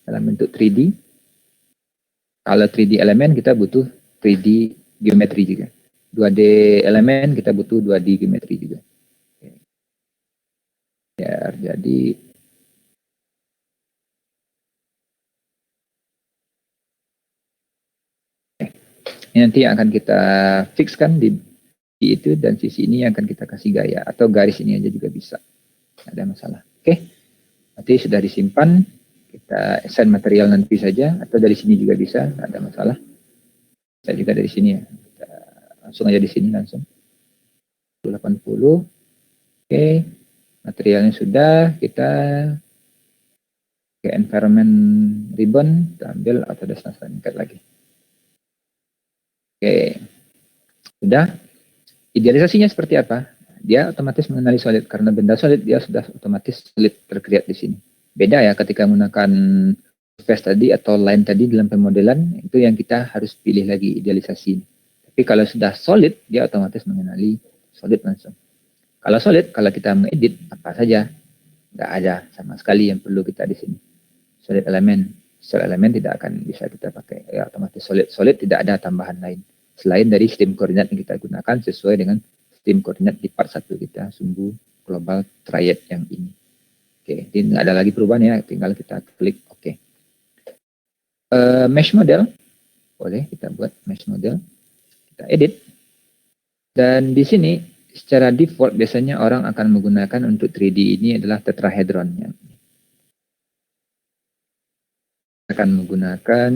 Dalam bentuk 3D. Kalau 3D elemen kita butuh 3D geometri juga. 2D elemen kita butuh 2D geometri juga. Ya, jadi ini nanti akan kita fixkan di itu dan sisi ini yang akan kita kasih gaya atau garis ini aja juga bisa. Tidak ada masalah. Oke. Nanti sudah disimpan, kita assign material nanti saja atau dari sini juga bisa, tidak ada masalah. Bisa juga dari sini ya. Kita langsung aja di sini langsung. 80. Oke. Materialnya sudah, kita ke environment ribbon, kita ambil Autodesk Master Cut lagi. Oke. Sudah. Idealisasinya seperti apa? Dia otomatis mengenali solid karena benda solid dia sudah otomatis solid tercreate di sini. Beda ya ketika menggunakan face tadi atau line tadi dalam pemodelan itu yang kita harus pilih lagi idealisasi. Tapi kalau sudah solid dia otomatis mengenali solid langsung. Kalau solid kalau kita mengedit apa saja nggak ada sama sekali yang perlu kita di sini. Solid elemen tidak akan bisa kita pakai ya otomatis solid tidak ada tambahan lain selain dari sistem koordinat yang kita gunakan sesuai dengan sistem koordinat di part 1 kita sumbu global triad yang ini. Oke, ini nggak ada lagi perubahan ya, tinggal kita klik oke. Mesh model boleh kita buat mesh model, kita edit dan di sini secara default biasanya orang akan menggunakan untuk 3D ini adalah tetrahedron yang akan menggunakan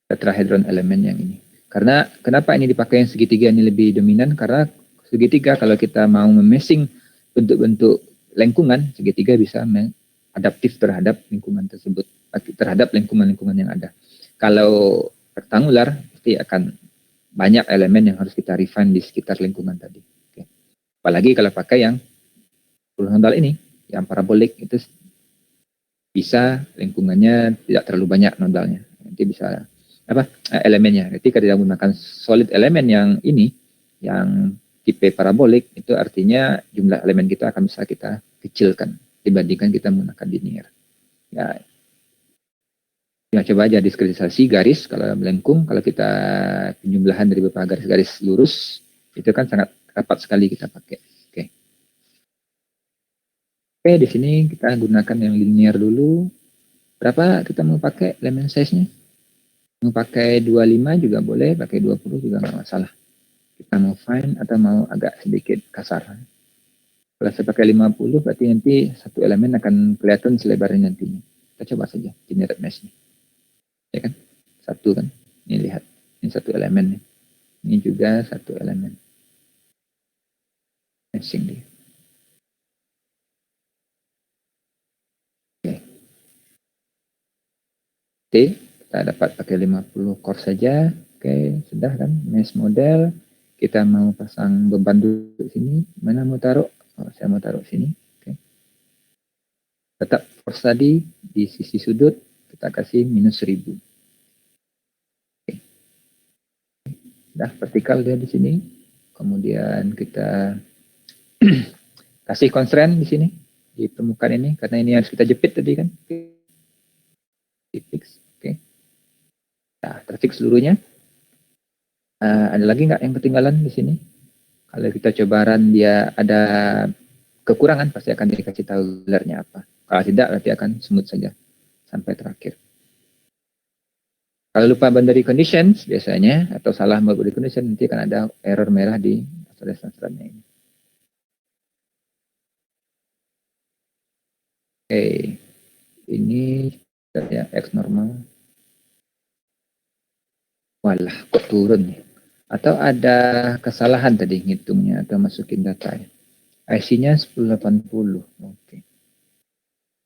tetrahedron elemen yang ini. Karena kenapa ini dipakai yang segitiga ini lebih dominan? Karena segitiga kalau kita mau memeshing bentuk-bentuk lengkungan, segitiga bisa adaptif terhadap lingkungan tersebut, terhadap lingkungan-lingkungan yang ada. Kalau rektangular pasti akan banyak elemen yang harus kita refine di sekitar lingkungan tadi. Oke. Apalagi kalau pakai yang horizontal ini, yang parabolik itu bisa lingkungannya tidak terlalu banyak nodalnya. Nanti bisa elemennya. Ketika kita menggunakan solid elemen yang ini, yang tipe parabolik, itu artinya jumlah elemen kita akan bisa kita kecilkan dibandingkan kita menggunakan linear. Ya, coba aja diskretisasi garis kalau melengkung, kalau kita penjumlahan dari beberapa garis-garis lurus, itu kan sangat rapat sekali kita pakai. Oke, di sini kita gunakan yang linear dulu. Berapa kita mau pakai elemen size-nya? Mau pakai 25 juga boleh, pakai 20 juga nggak masalah. Kita mau fine atau mau agak sedikit kasar. Kalau saya pakai 50 berarti nanti satu elemen akan kelihatan selebarnya nantinya. Kita coba saja generate mesh-nya. Ya kan? Satu kan. Ini lihat. Ini satu elemen nih. Ini juga satu elemen. Meshing dia. Oke. Kita dapat pakai 50 core saja. Oke, sudah kan mesh model. Kita mau pasang beban dulu di sini. Mana mau taruh? Oh, saya mau taruh sini. Oke. Tetap force tadi di sisi sudut kita kasih minus 1000. Oke. Nah, vertikal dia di sini. Kemudian kita kasih constraint di sini di permukaan ini karena ini harus kita jepit tadi kan. Fix. Oke. Nah, terfix seluruhnya. Ada lagi nggak yang ketinggalan di sini? Kalau kita coba run dia ada kekurangan pasti akan dikasih tahu lernya apa. Kalau tidak berarti akan smooth saja sampai terakhir. Kalau lupa boundary conditions biasanya atau salah boundary condition nanti akan ada error merah di transfernya ini. Oke, ini ya X normal. Walah, kok turun nih? Atau ada kesalahan tadi ngitungnya atau masukin data ya. IC-nya 1080. Oke.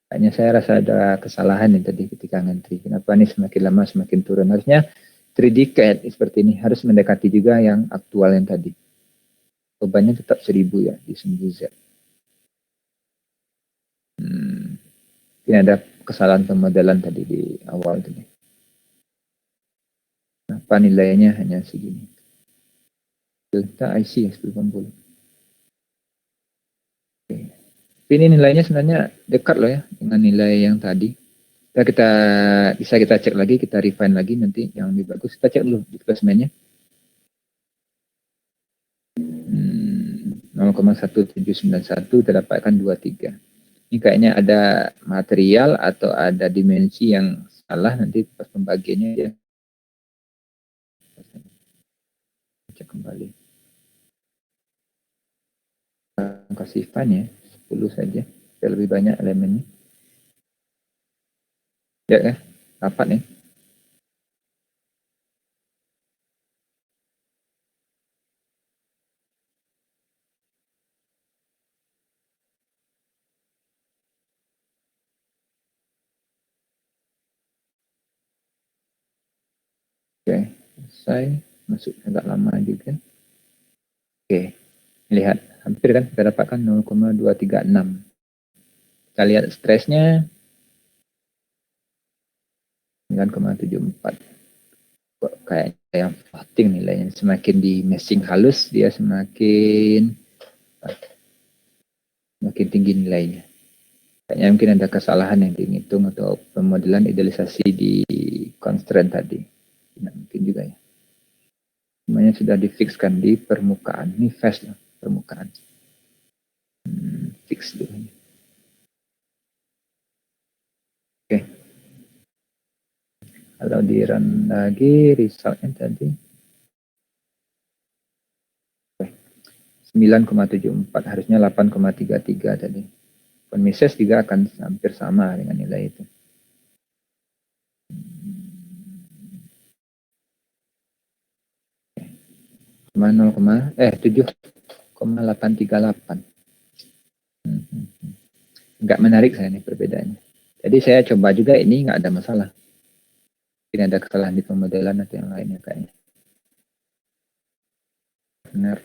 Kayaknya saya rasa ada kesalahan nih tadi ketika ngantri. Kenapa nih semakin lama semakin turun? Harusnya 3D CAD seperti ini harus mendekati juga yang aktual yang tadi. Bebannya tetap 1000 ya di sumbu Z. Ini ada kesalahan pemodelan tadi di awal tadi. Kenapa nilainya hanya segini? Delta IC 1080. Oke. Ini nilainya sebenarnya dekat loh ya dengan nilai yang tadi. Bisa kita cek lagi, kita refine lagi nanti yang lebih bagus. Kita cek dulu displacement-nya. 0,1791 terdapatkan 23. Ini kayaknya ada material atau ada dimensi yang salah nanti pas pembagiannya ya. Cek kembali. Kasih fan ya, 10 saja. Biar lebih banyak elemennya. Ya, dapat nih. Oke, selesai. Masuk agak lama juga. Oke, lihat. Hampir kan kita dapatkan 0,236. Kita lihat stresnya 9,74. Kok kayak yang floating nilainya. Semakin di meshing halus, dia semakin tinggi nilainya. Kayaknya mungkin ada kesalahan yang dihitung atau pemodelan idealisasi di constraint tadi. Nah, mungkin juga ya. Semuanya sudah difixkan di permukaan. Ini fast lah, permukaan. Fix dulu. Oke. Kalau di run lagi resultnya tadi 9,74 harusnya 8,33 tadi. Mises juga akan hampir sama dengan nilai itu. Cuma 7,838. Nggak menarik saya nih perbedaannya. Jadi saya coba juga ini nggak ada masalah. Mungkin ada kesalahan di pemodelan atau yang lainnya kayaknya. Benar.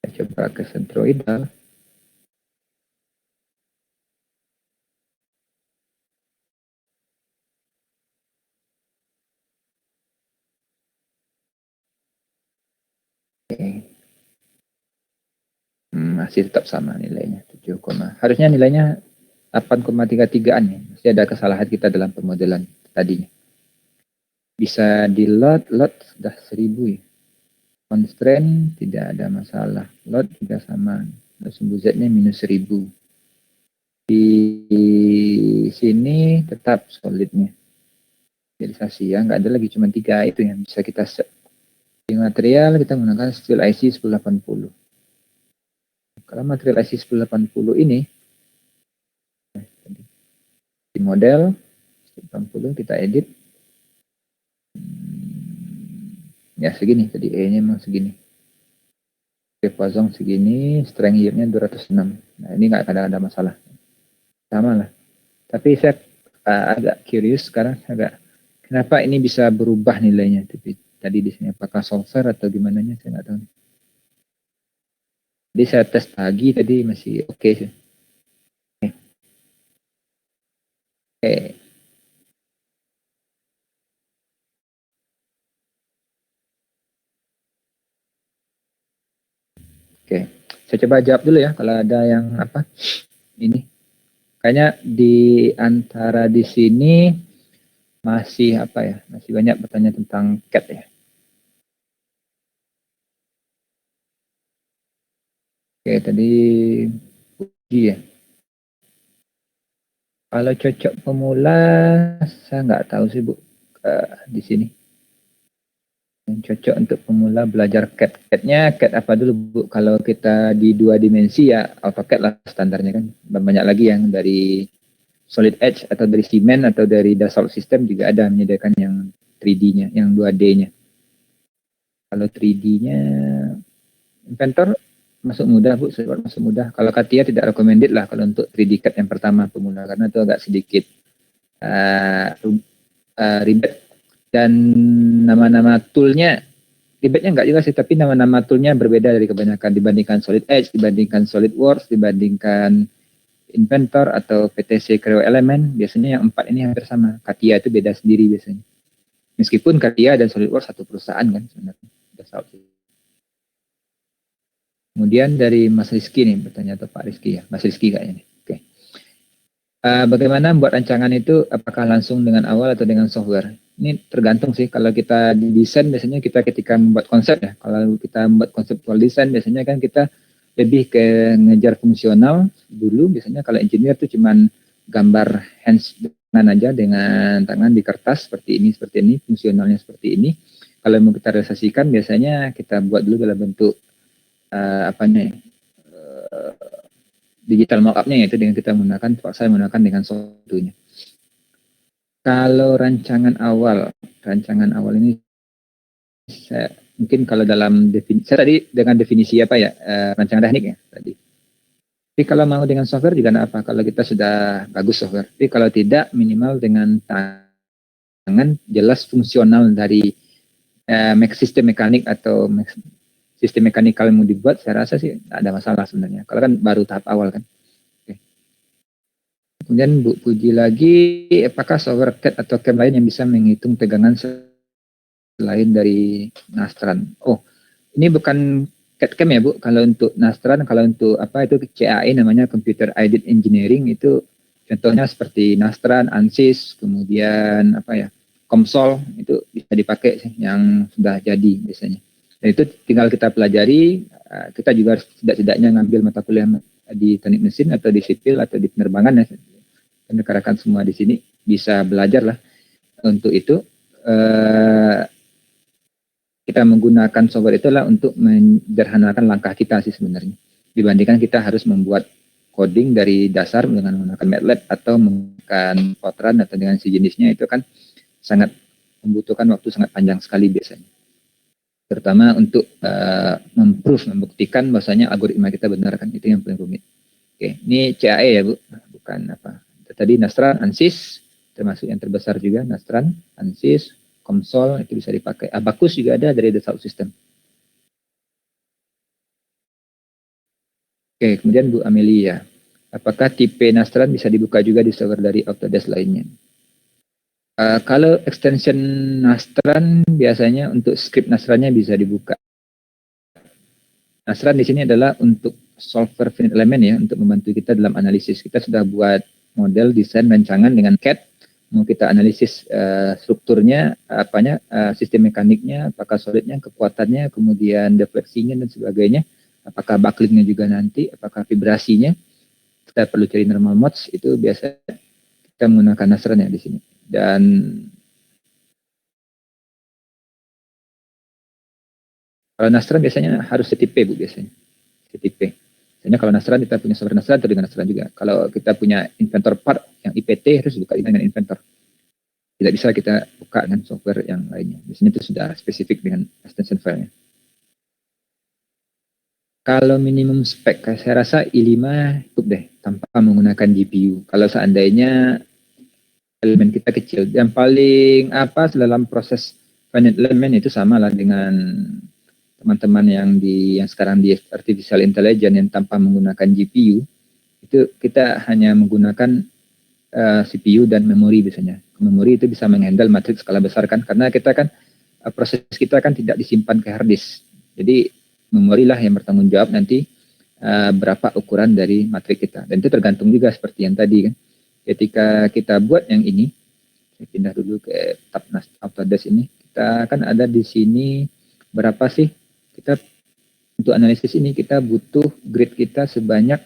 Saya coba ke centroidal. Oke. Masih tetap sama nilainya 7, harusnya nilainya 8,33an ya. Masih ada kesalahan kita dalam pemodelan tadinya. Bisa di load sudah 1000 ya. Constraint tidak ada masalah. Load juga sama. Sumbu Z-nya minus 1000. Di sini tetap solidnya. Realisasi ya, nggak ada lagi cuma 3 itu yang bisa kita set. Di material kita menggunakan steel IC 1080. Kalau material IC 1080 ini di model 1080 kita edit ya segini tadi E-nya memang segini. Diapasang segini, strength yield-nya 206. Nah, ini nggak ada masalah. Sama lah. Tapi saya agak curious sekarang kenapa ini bisa berubah nilainya tadi di sini apakah solver atau gimana nya saya nggak tahu. Jadi saya tes lagi tadi masih oke sih. Oke. Oke, saya coba jawab dulu ya kalau ada yang apa ini. Kayaknya di antara di sini masih apa ya, masih banyak bertanya tentang CAT ya. Oke, tadi Puji ya. Kalau cocok pemula, saya nggak tahu sih Bu di sini. Yang cocok untuk pemula belajar CAD. CAD-nya CAD apa dulu Bu? Kalau kita di 2 dimensi ya AutoCAD lah standarnya kan. Dan banyak lagi yang dari Solid Edge atau dari Siemens atau dari Dassault System juga ada menyediakan yang 3D-nya, yang 2D-nya. Kalau 3D-nya Inventor masuk mudah Bu, masuk mudah. Kalau CATIA tidak recommended lah kalau untuk 3D CAD yang pertama pemula karena itu agak sedikit ribet dan nama-nama toolnya ribetnya enggak juga sih, tapi nama-nama toolnya berbeda dari kebanyakan dibandingkan Solid Edge, dibandingkan SolidWorks, dibandingkan Inventor atau PTC Creo Element. Biasanya yang 4 ini hampir sama. CATIA itu beda sendiri biasanya. Meskipun CATIA dan SolidWorks satu perusahaan kan sebenarnya. Kemudian dari Mas Rizky nih bertanya, atau Pak Rizky ya, Mas Rizky kayaknya nih. Oke. Bagaimana membuat rancangan itu, apakah langsung dengan awal atau dengan software? Ini tergantung sih. Kalau kita di desain biasanya kita ketika membuat konsep ya. Kalau kita membuat konseptual desain biasanya kan kita lebih ke ngejar fungsional dulu. Biasanya kalau engineer itu cuman gambar hands dengan aja dengan tangan di kertas seperti ini, fungsionalnya seperti ini. Kalau mau kita realisasikan biasanya kita buat dulu dalam bentuk digital mockupnya, yaitu dengan kita menggunakan, saya menggunakan dengan software. Kalau rancangan awal ini saya mungkin kalau dalam definisi, saya tadi dengan definisi apa ya, rancangan teknik ya tadi. Tapi kalau mau dengan software juga apa, kalau kita sudah bagus software. Tapi kalau tidak, minimal dengan tangan jelas fungsional dari sistem mekanik atau sistem mekanikal yang mau dibuat, saya rasa sih tidak ada masalah sebenarnya. Kalau kan baru tahap awal kan. Oke. Kemudian Bu Puji lagi, apakah software CAD atau CAM lain yang bisa menghitung tegangan selain dari Nastran? Oh, ini bukan CAD CAM ya Bu. Kalau untuk Nastran, kalau untuk apa itu CAE namanya Computer Aided Engineering, itu contohnya seperti Nastran, ANSYS, kemudian apa ya, COMSOL, itu bisa dipakai sih yang sudah jadi biasanya. Dan itu tinggal kita pelajari, kita juga tidak-tidaknya ngambil mata kuliah di teknik mesin atau di sipil atau di penerbangan ya. Rekan-rekan semua di sini bisa belajar lah untuk itu. Kita menggunakan software itulah untuk menyederhanakan langkah kita sih sebenarnya. Dibandingkan kita harus membuat coding dari dasar dengan menggunakan MATLAB atau menggunakan Fortran atau dengan sejenisnya, itu kan sangat membutuhkan waktu sangat panjang sekali biasanya. Terutama untuk membuktikan bahwasanya algoritma kita benar kan, itu yang paling rumit. Oke, ini CAE ya Bu, bukan apa. Tadi Nastran, ANSYS, termasuk yang terbesar juga Nastran, ANSYS, COMSOL itu bisa dipakai. Abacus juga ada dari Dassault System. Oke, kemudian Bu Amelia, apakah tipe Nastran bisa dibuka juga di server dari Autodesk lainnya? Kalau extension Nastran biasanya untuk script Nastrannya bisa dibuka. Nastran di sini adalah untuk solver finite element ya, untuk membantu kita dalam analisis. Kita sudah buat model desain rancangan dengan CAD, mau kita analisis strukturnya, sistem mekaniknya, apakah solidnya, kekuatannya, kemudian defleksinya dan sebagainya, apakah bucklingnya juga nanti, apakah vibrasinya. Kita perlu cari normal modes, itu biasa kita menggunakan Nastran ya di sini. Dan kalau Nastran biasanya harus CTP Bu, biasanya CTP. Biasanya kalau Nastran kita punya software Nastran atau dengan Nastran juga. Kalau kita punya Inventor part yang IPT harus buka dengan Inventor. Tidak bisa kita buka dengan software yang lainnya. Biasanya itu sudah spesifik dengan extension filenya. Kalau minimum spek, saya rasa i5 cukup deh tanpa menggunakan GPU. Kalau seandainya elemen kita kecil, yang paling dalam proses finite element itu sama lah dengan teman-teman yang sekarang di artificial intelligence yang tanpa menggunakan GPU, itu kita hanya menggunakan CPU dan memori biasanya. Memori itu bisa menghandle matriks skala besar kan, karena kita kan proses kita kan tidak disimpan ke hard disk. Jadi memori lah yang bertanggung jawab nanti berapa ukuran dari matriks kita. Dan itu tergantung juga seperti yang tadi kan. Ketika kita buat yang ini, saya pindah dulu ke tab Autodesk ini. Kita kan ada di sini berapa sih? Kita untuk analisis ini kita butuh grid kita sebanyak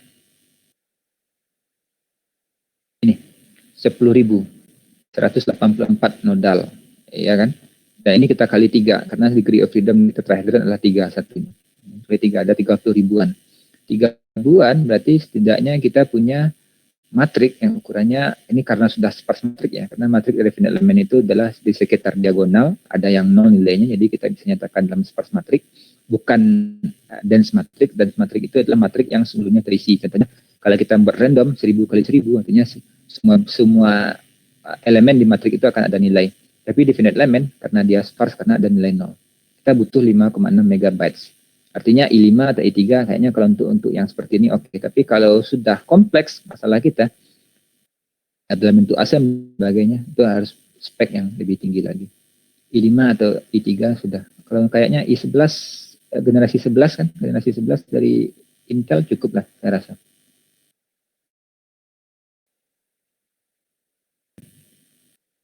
ini 10.184 nodal, ya kan? Dan ini kita kali 3 karena degree of freedom kita terakhir adalah 3 satu. Kali 3 ada 30 ribuan. 3 ribuan berarti setidaknya kita punya matrik yang ukurannya ini karena sudah sparse matrik ya, karena matrik dari finite element itu adalah di sekitar diagonal, ada yang 0 nilainya, jadi kita bisa nyatakan dalam sparse matrik, bukan dense matrik. Dense matrik itu adalah matrik yang sebelumnya terisi. Contohnya kalau kita buat random 1000 kali 1000 artinya semua elemen di matrik itu akan ada nilai. Tapi di finite element karena dia sparse, karena ada nilai 0. Kita butuh 5,6 megabytes. Artinya I5 atau I3 kayaknya kalau untuk yang seperti ini oke. Tapi kalau sudah kompleks masalah kita dalam bentuk asam sebagainya, itu harus spek yang lebih tinggi lagi. I5 atau I3 sudah. Kalau kayaknya I11 generasi 11 kan, generasi 11 dari Intel cukup lah saya rasa.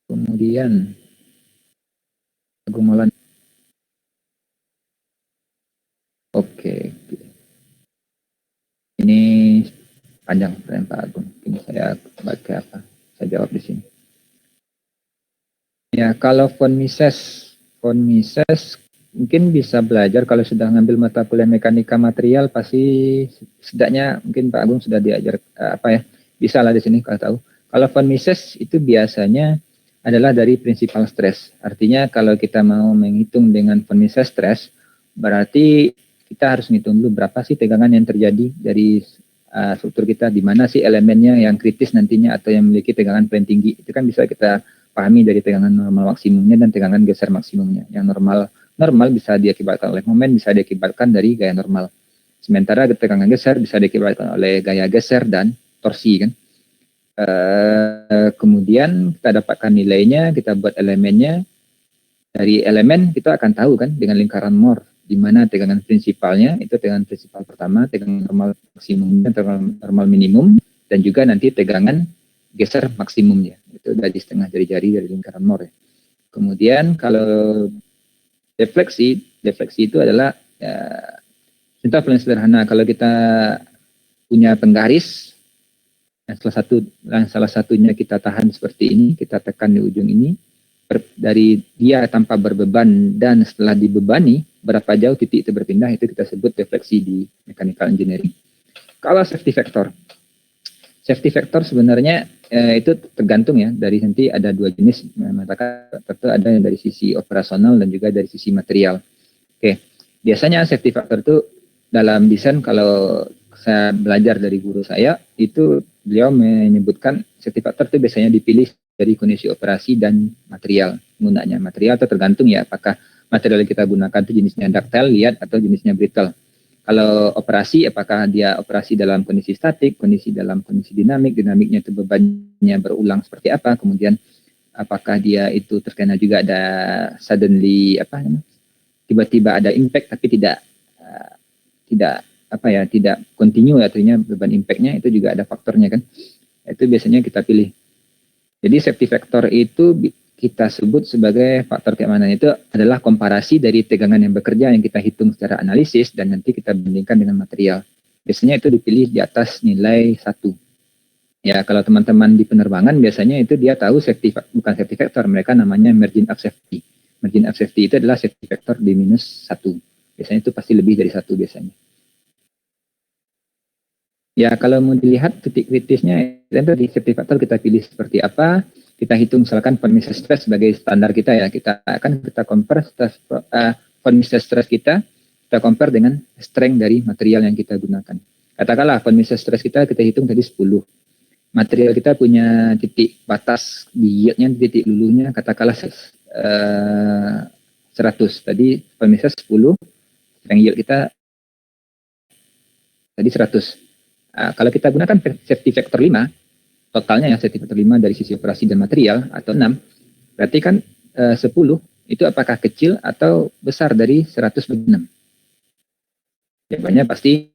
Kemudian pergumulan. Oke. Ini panjang pertanyaan Pak Agung. Ini saya baca apa? Saya jawab di sini. Ya, kalau von Mises mungkin bisa belajar kalau sudah ngambil mata kuliah mekanika material, pasti setidaknya mungkin Pak Agung sudah diajar bisa lah di sini kalau tahu. Kalau von Mises itu biasanya adalah dari prinsipal stres. Artinya kalau kita mau menghitung dengan von Mises stres, berarti kita harus menghitung dulu berapa sih tegangan yang terjadi dari struktur kita, di mana sih elemennya yang kritis nantinya atau yang memiliki tegangan paling tinggi. Itu kan bisa kita pahami dari tegangan normal maksimumnya dan tegangan geser maksimumnya. Yang normal bisa diakibatkan oleh momen, bisa diakibatkan dari gaya normal. Sementara tegangan geser bisa diakibatkan oleh gaya geser dan torsi kan. Kemudian kita dapatkan nilainya, kita buat elemennya. Dari elemen kita akan tahu kan dengan lingkaran Moore di mana tegangan prinsipalnya itu tegangan prinsipal pertama, tegangan normal maksimumnya, tegangan normal minimum, dan juga nanti tegangan geser maksimumnya. Itu dari setengah jari-jari dari lingkaran Moore. Kemudian kalau defleksi itu adalah contoh paling sederhana, kalau kita punya penggaris salah satunya kita tahan seperti ini, kita tekan di ujung ini, dari dia tanpa berbeban dan setelah dibebani berapa jauh titik itu berpindah, itu kita sebut defleksi di mechanical engineering. Kalau safety factor sebenarnya itu tergantung ya, dari nanti ada dua jenis, mengatakan tentu ada yang dari sisi operasional dan juga dari sisi material. Oke, biasanya safety factor itu dalam desain, kalau saya belajar dari guru saya, itu beliau menyebutkan safety factor itu biasanya dipilih dari kondisi operasi dan material gunanya. Material itu tergantung ya, apakah material yang kita gunakan itu jenisnya ductile, liat, atau jenisnya brittle. Kalau operasi, apakah dia operasi dalam kondisi statik, dalam kondisi dinamiknya itu bebannya berulang seperti apa, kemudian apakah dia itu terkena juga ada suddenly tiba-tiba ada impact tapi tidak continue, artinya beban impactnya itu juga ada faktornya kan. Itu biasanya kita pilih. Jadi safety factor itu kita sebut sebagai faktor keamanan, itu adalah komparasi dari tegangan yang bekerja yang kita hitung secara analisis dan nanti kita bandingkan dengan material. Biasanya itu dipilih di atas nilai 1. Ya, kalau teman-teman di penerbangan biasanya itu dia tahu bukan safety factor, mereka namanya margin of safety. Margin of safety itu adalah safety factor di minus 1. Biasanya itu pasti lebih dari 1 biasanya. Ya, kalau mau dilihat titik kritisnya, itu di safety factor kita pilih seperti apa. Kita hitung misalkan von Mises stress sebagai standar kita ya. Kita compare von Mises stress kita compare dengan strength dari material yang kita gunakan. Katakanlah von Mises stress kita hitung tadi 10. Material kita punya titik batas di yield-nya, titik luluhnya katakanlah 100. Tadi von Mises 10, strength yield kita tadi 100. Kalau kita gunakan safety factor 5, totalnya ya sentimeter 5 dari sisi operasi dan material atau 6, berarti kan 10 itu apakah kecil atau besar dari 100/6? Jawabannya pasti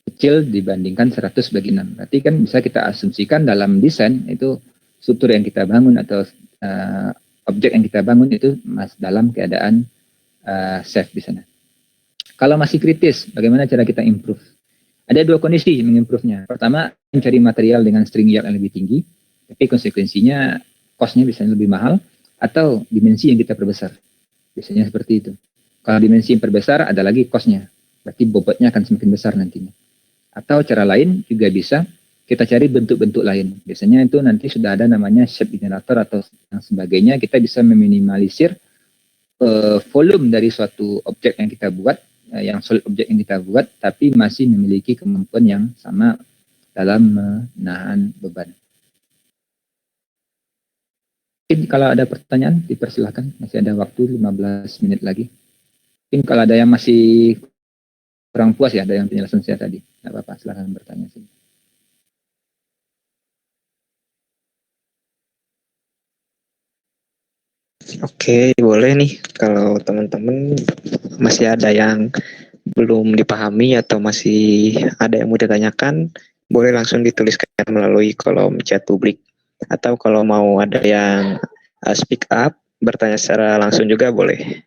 kecil dibandingkan 100/6. Berarti kan bisa kita asumsikan dalam desain itu struktur yang kita bangun atau objek yang kita bangun itu dalam keadaan safe di sana. Kalau masih kritis, bagaimana cara kita improve? Ada dua kondisi mengimprove-nya. Pertama, mencari material dengan string yield yang lebih tinggi, tapi konsekuensinya cost-nya bisa lebih mahal, atau dimensi yang kita perbesar. Biasanya seperti itu. Kalau dimensi yang perbesar, ada lagi cost-nya. Berarti bobotnya akan semakin besar nantinya. Atau cara lain juga bisa, kita cari bentuk-bentuk lain. Biasanya itu nanti sudah ada namanya shape generator atau yang sebagainya, kita bisa meminimalisir volume dari suatu objek yang kita buat, yang solid objek yang kita buat, tapi masih memiliki kemampuan yang sama dalam menahan beban. Mungkin kalau ada pertanyaan, dipersilahkan. Masih ada waktu 15 menit lagi. Mungkin kalau ada yang masih kurang puas ya dengan penjelasan saya tadi, nggak apa-apa, silahkan bertanya sih. Oke, boleh nih. Kalau teman-teman masih ada yang belum dipahami atau masih ada yang mau ditanyakan, boleh langsung dituliskan melalui kolom chat publik. Atau kalau mau ada yang speak up, bertanya secara langsung juga boleh.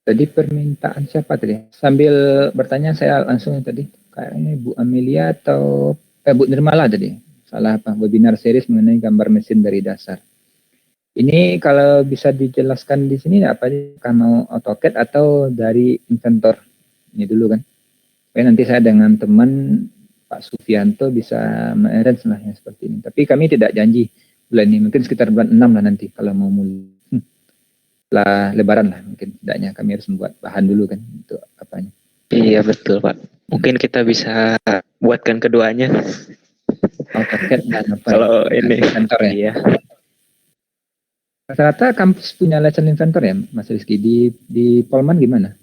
Tadi permintaan siapa tadi? Sambil bertanya saya langsung tadi, kayaknya Bu Amelia atau Bu Nirmala tadi. Salah apa? Webinar series mengenai gambar mesin dari dasar. Ini kalau bisa dijelaskan di sini apa aja, mau AutoCAD atau dari Inventor? Ini dulu kan. Supaya nanti saya dengan teman Pak Sufianto bisa me-arrange lah yang seperti ini. Tapi kami tidak janji bulan ini, mungkin sekitar bulan 6 lah nanti kalau mau mulai. Setelah lebaran lah mungkin, tidaknya kami harus membuat bahan dulu kan untuk apanya. Iya betul Pak. Mungkin kita bisa buatkan keduanya. AutoCAD dan apa kalau ini Inventor ya. Iya. Rata-rata kampus punya lesson Inventor ya, Mas Rizky. Di Polman gimana?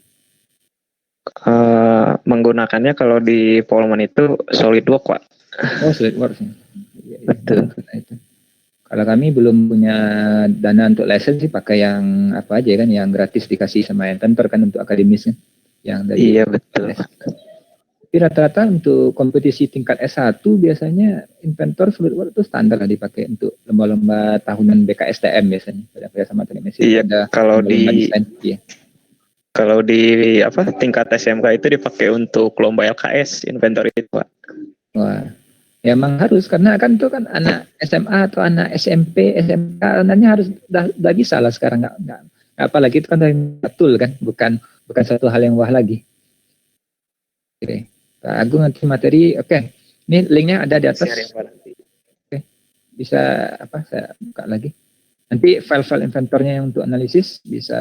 Menggunakannya kalau di Polman itu SolidWorks, Pak. Oh, SolidWorks. Ya, Betul. Itu. Kalau kami belum punya dana untuk lesson sih, pakai yang apa aja kan, yang gratis dikasih sama Inventor kan untuk akademis kan. Yang dari Iya betul. Tapi rata-rata untuk kompetisi tingkat S1 biasanya Inventor SolidWorks itu standar lah dipakai untuk lomba-lomba tahunan BKSTM biasanya. Pada sama akademisi. Iya, ada kalau di desain. Iya. Kalau di tingkat SMK itu dipakai untuk lomba LKS Inventor itu, Pak. Wah, ya emang harus, karena kan itu kan anak SMA atau anak SMP, SMK, anaknya harus udah bisa lah sekarang, nggak apalagi itu kan betul kan, bukan satu hal yang wah lagi. Oke, Pak Agung nanti materi, oke. Ini linknya ada di atas. Oke, bisa apa? Saya buka lagi. Nanti file-file inventornya yang untuk analisis bisa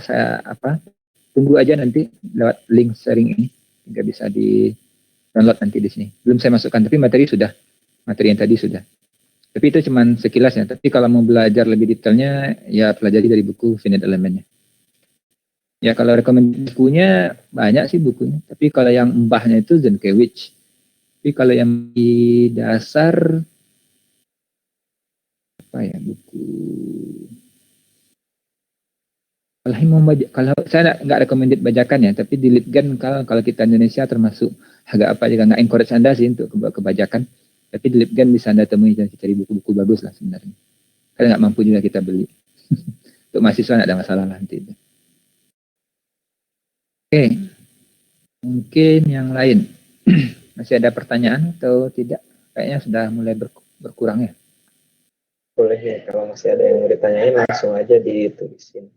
saya tunggu aja nanti lewat link sharing ini, nggak bisa di download nanti di sini. Belum saya masukkan, tapi materi yang tadi sudah. Tapi itu cuma sekilas ya. Tapi kalau mau belajar lebih detailnya, ya pelajari dari buku Finite Element-nya. Ya kalau rekomendasi bukunya banyak sih bukunya. Tapi kalau yang mbahnya itu Zenkiewicz. Tapi kalau yang di dasar apa ya buku? Kalau saya nggak recommended bajakan ya, tapi di Litgen kalau kita Indonesia termasuk agak apa juga nggak encourage Anda sih untuk kebajakan. Tapi di Litgen bisa Anda temui dan cari buku-buku bagus lah sebenarnya. Karena nggak mampu juga kita beli. Untuk mahasiswa nggak ada masalah lah nanti. Oke, mungkin yang lain. Masih ada pertanyaan atau tidak? Kayaknya sudah mulai berkurang ya. Boleh ya, kalau masih ada yang mau ditanyain langsung aja ditulisin.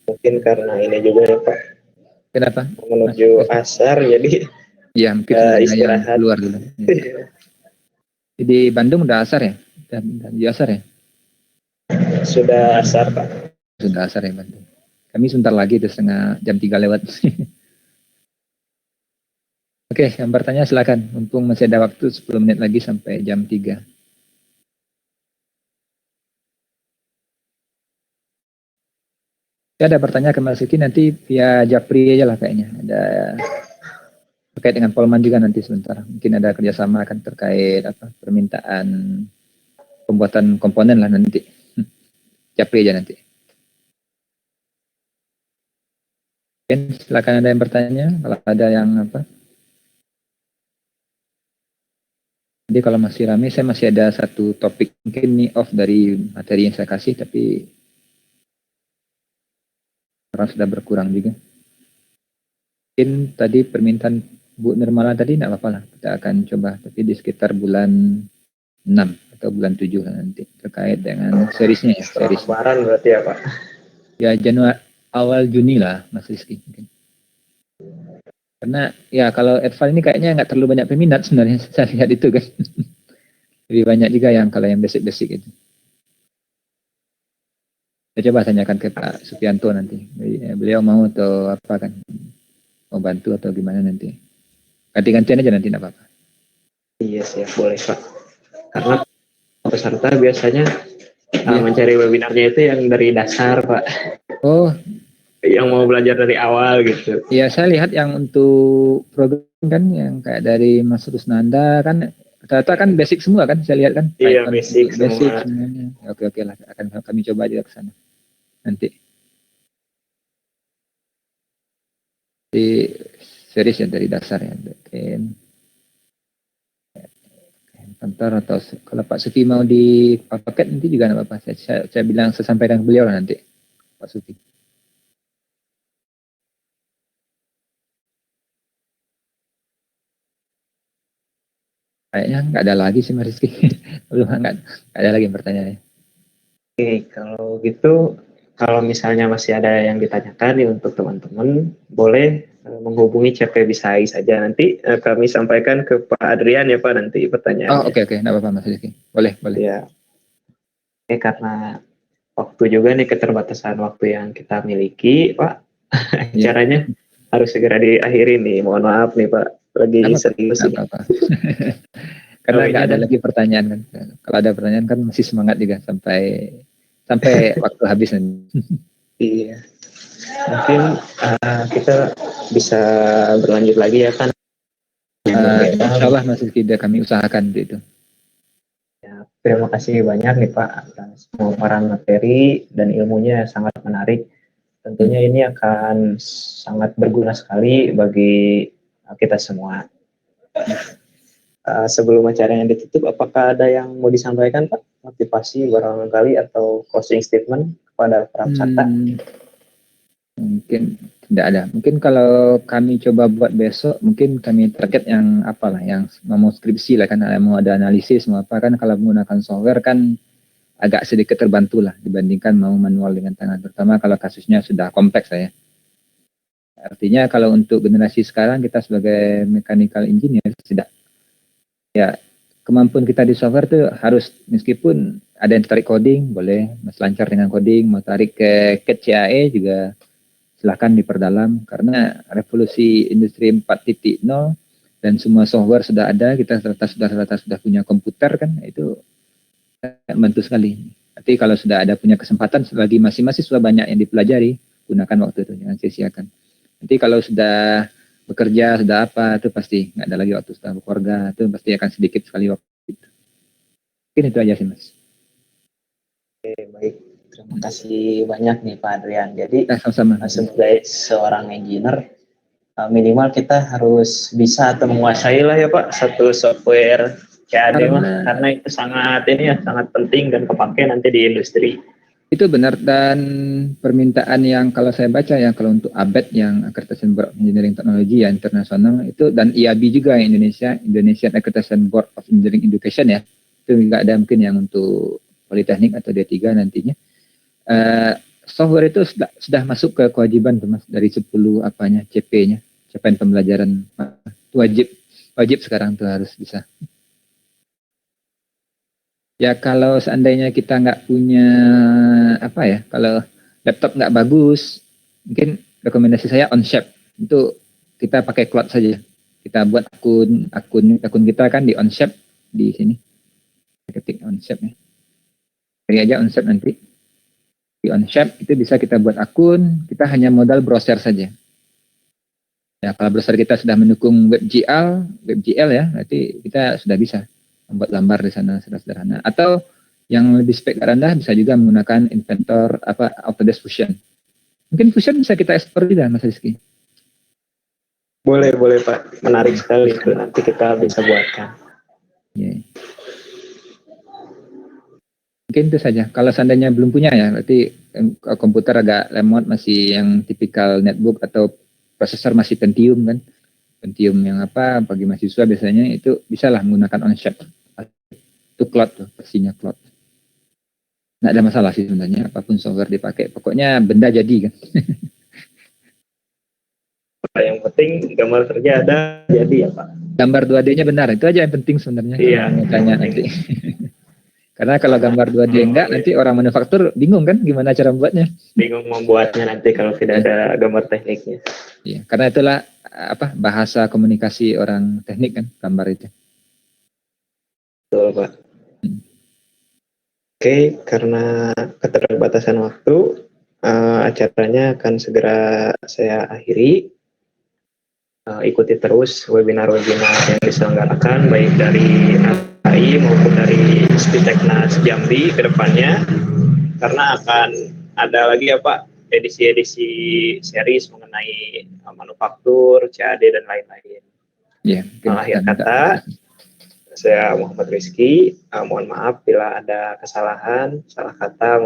Mungkin karena ini juga ya Pak. Kenapa? Menuju asar, jadi ya mungkin istirahat keluar dulu. Ya. Di Bandung udah asar ya? Di asar ya? Sudah asar Pak. Sudah asar ya Bandung. Kami sebentar lagi itu setengah jam 3 lewat. Oke, yang bertanya silakan. Mumpung masih ada waktu 10 menit lagi sampai jam 3. Saya ada pertanyaan ke Mas Siki nanti via Japri aja lah kayaknya. Ada terkait dengan Polman juga nanti sebentar. Mungkin ada kerjasama akan terkait permintaan pembuatan komponen lah nanti. Capek aja nanti. Mungkin silakan ada yang bertanya. Kalau ada yang Jadi kalau masih ramai, saya masih ada satu topik mungkin nih off dari materi yang saya kasih, tapi orang sudah berkurang juga. Mungkin tadi permintaan Bu Nirmala tadi tidak apa-apa lah, kita akan coba, tapi di sekitar bulan 6 atau bulan 7 lah nanti, terkait dengan seriesnya ya. Setelah Lebaran berarti ya Pak? Ya Januari, awal Juni lah Mas Rizky mungkin. Karena ya kalau Adval ini kayaknya nggak terlalu banyak peminat sebenarnya, saya lihat itu kan. Lebih banyak juga yang kalau yang basic-basic itu. Saya coba tanyakan ke Pak Supianto nanti. Beliau mau atau apa kan? Mau bantu atau gimana nanti? Ganti-gantian aja nanti, tidak apa-apa. Iya sih, boleh Pak. Karena peserta biasanya mencari webinarnya itu yang dari dasar Pak. Oh, yang mau belajar dari awal gitu. Iya, saya lihat yang untuk program kan yang kayak dari Mas Rusnanda kan rata-rata kan basic semua kan, saya lihat kan. Iya, basic semua. Semuanya. Oke lah, akan kami coba juga ke sana nanti. Di series yang dari dasar ya, mungkin kantor atau kalau Pak Sufi mau di paket nanti juga nggak apa-apa. Saya bilang sesampaikan ke beliau lah nanti, Pak Sufi. Kayaknya nggak ada lagi sih Mas Rizky. Belum, nggak ada lagi yang bertanya. Oke, kalau gitu, kalau misalnya masih ada yang ditanyakan nih untuk teman-teman, boleh menghubungi CP Bisai saja. Nanti kami sampaikan ke Pak Adrian ya Pak nanti pertanyaannya. Oh oke, nggak apa-apa Mas Rizky. Boleh. Ya, karena waktu juga nih keterbatasan waktu yang kita miliki, Pak. Caranya harus segera diakhiri nih. Mohon maaf nih Pak, lagi serius sih. Apa-apa. Karena nggak ada lagi pertanyaan kan. Kalau ada pertanyaan kan masih semangat juga sampai waktu habis nanti. Iya. Mungkin kita bisa berlanjut lagi ya kan. Insya Allah Mas Rizky, kami usahakan itu. Ya, terima kasih banyak nih Pak atas pemaparan materi dan ilmunya sangat menarik. Tentunya ini akan sangat berguna sekali bagi kita semua. Sebelum acaranya ditutup, apakah ada yang mau disampaikan Pak? Motivasi barangkali atau closing statement kepada para peserta? Mungkin tidak ada. Mungkin kalau kami coba buat besok, mungkin kami target yang apalah, yang mau skripsi lah kan, mau ada analisis, mau apa kan, kalau menggunakan software kan agak sedikit terbantu lah dibandingkan mau manual dengan tangan, terutama kalau kasusnya sudah kompleks ya. Artinya kalau untuk generasi sekarang kita sebagai mechanical engineer tidak, ya kemampuan kita di software tuh harus, meskipun ada yang tarik coding boleh, mas lancar dengan coding, mau tarik ke CAD CAE juga silahkan diperdalam, karena revolusi industri 4.0 dan semua software sudah ada, kita rata sudah punya komputer kan, itu membantu sekali. Tapi kalau sudah ada punya kesempatan, selagi masing-masing sudah banyak yang dipelajari, gunakan waktu itu, jangan sia-siakan. Nanti kalau sudah bekerja, sudah apa, itu pasti nggak ada lagi waktu, sudah berkeluarga, itu pasti akan sedikit sekali waktu. Mungkin itu aja sih Mas. Oke, baik. Terima kasih banyak nih Pak Adrian. Jadi sama-sama. Sebagai seorang engineer, minimal kita harus bisa atau menguasai lah ya Pak satu software CAD karena itu sangat penting dan kepake nanti di industri. Itu benar, dan permintaan yang kalau saya baca ya, kalau untuk ABET yang Accreditation Board of Engineering Technology ya internasional itu, dan IAB juga Indonesia, Indonesian Accreditation Board of Engineering Education ya, itu juga ada mungkin yang untuk Politeknik atau D3 nantinya. Software itu sudah masuk ke kewajiban Mas, dari 10 CP-nya, capaian pembelajaran, wajib sekarang tuh harus bisa. Ya kalau seandainya kita nggak punya kalau laptop nggak bagus, mungkin rekomendasi saya Onshape, itu kita pakai cloud saja. Kita buat akun kita kan di Onshape, di sini ketik Onshape ya, cari aja Onshape nanti. Di Onshape itu bisa kita buat akun, kita hanya modal browser saja. Ya, kalau browser kita sudah mendukung WebGL ya, berarti kita sudah bisa membuat gambar di sana sudah sederhana. Atau yang lebih spek rendah bisa juga menggunakan Inventor Autodesk Fusion. Mungkin Fusion bisa kita ekspor juga, Mas Rizky. Boleh Pak, menarik sekali itu. Nanti kita bisa buatkan. Yeah. Mungkin itu saja. Kalau seandainya belum punya ya, berarti komputer agak lemot, masih yang tipikal netbook atau prosesor masih Pentium kan. Pentium yang bagi mahasiswa biasanya itu bisalah menggunakan Onshape. Itu cloud tuh, versinya cloud. Nggak ada masalah sih sebenarnya, apapun software dipakai. Pokoknya benda jadi kan. Yang penting gambar kerja ada, jadi ya Pak. Gambar 2D-nya benar, itu aja yang penting sebenarnya. Iya. Tanya nanti. Karena kalau gambar 2D enggak, nanti orang manufaktur bingung kan gimana cara membuatnya. Bingung membuatnya nanti kalau tidak ada gambar tekniknya. Iya, karena itulah bahasa komunikasi orang teknik kan, gambar itu. Betul Pak. Oke, karena keterbatasan waktu, acaranya akan segera saya akhiri. Ikuti terus webinar-webinar yang diselenggarakan baik dari AI maupun dari Stiteknas Jambi ke depannya, karena akan ada lagi ya Pak edisi-edisi series mengenai manufaktur, CAD dan lain-lain. Ya, Akhir kata, saya Muhammad Rizky, mohon maaf bila ada kesalahan, salah kata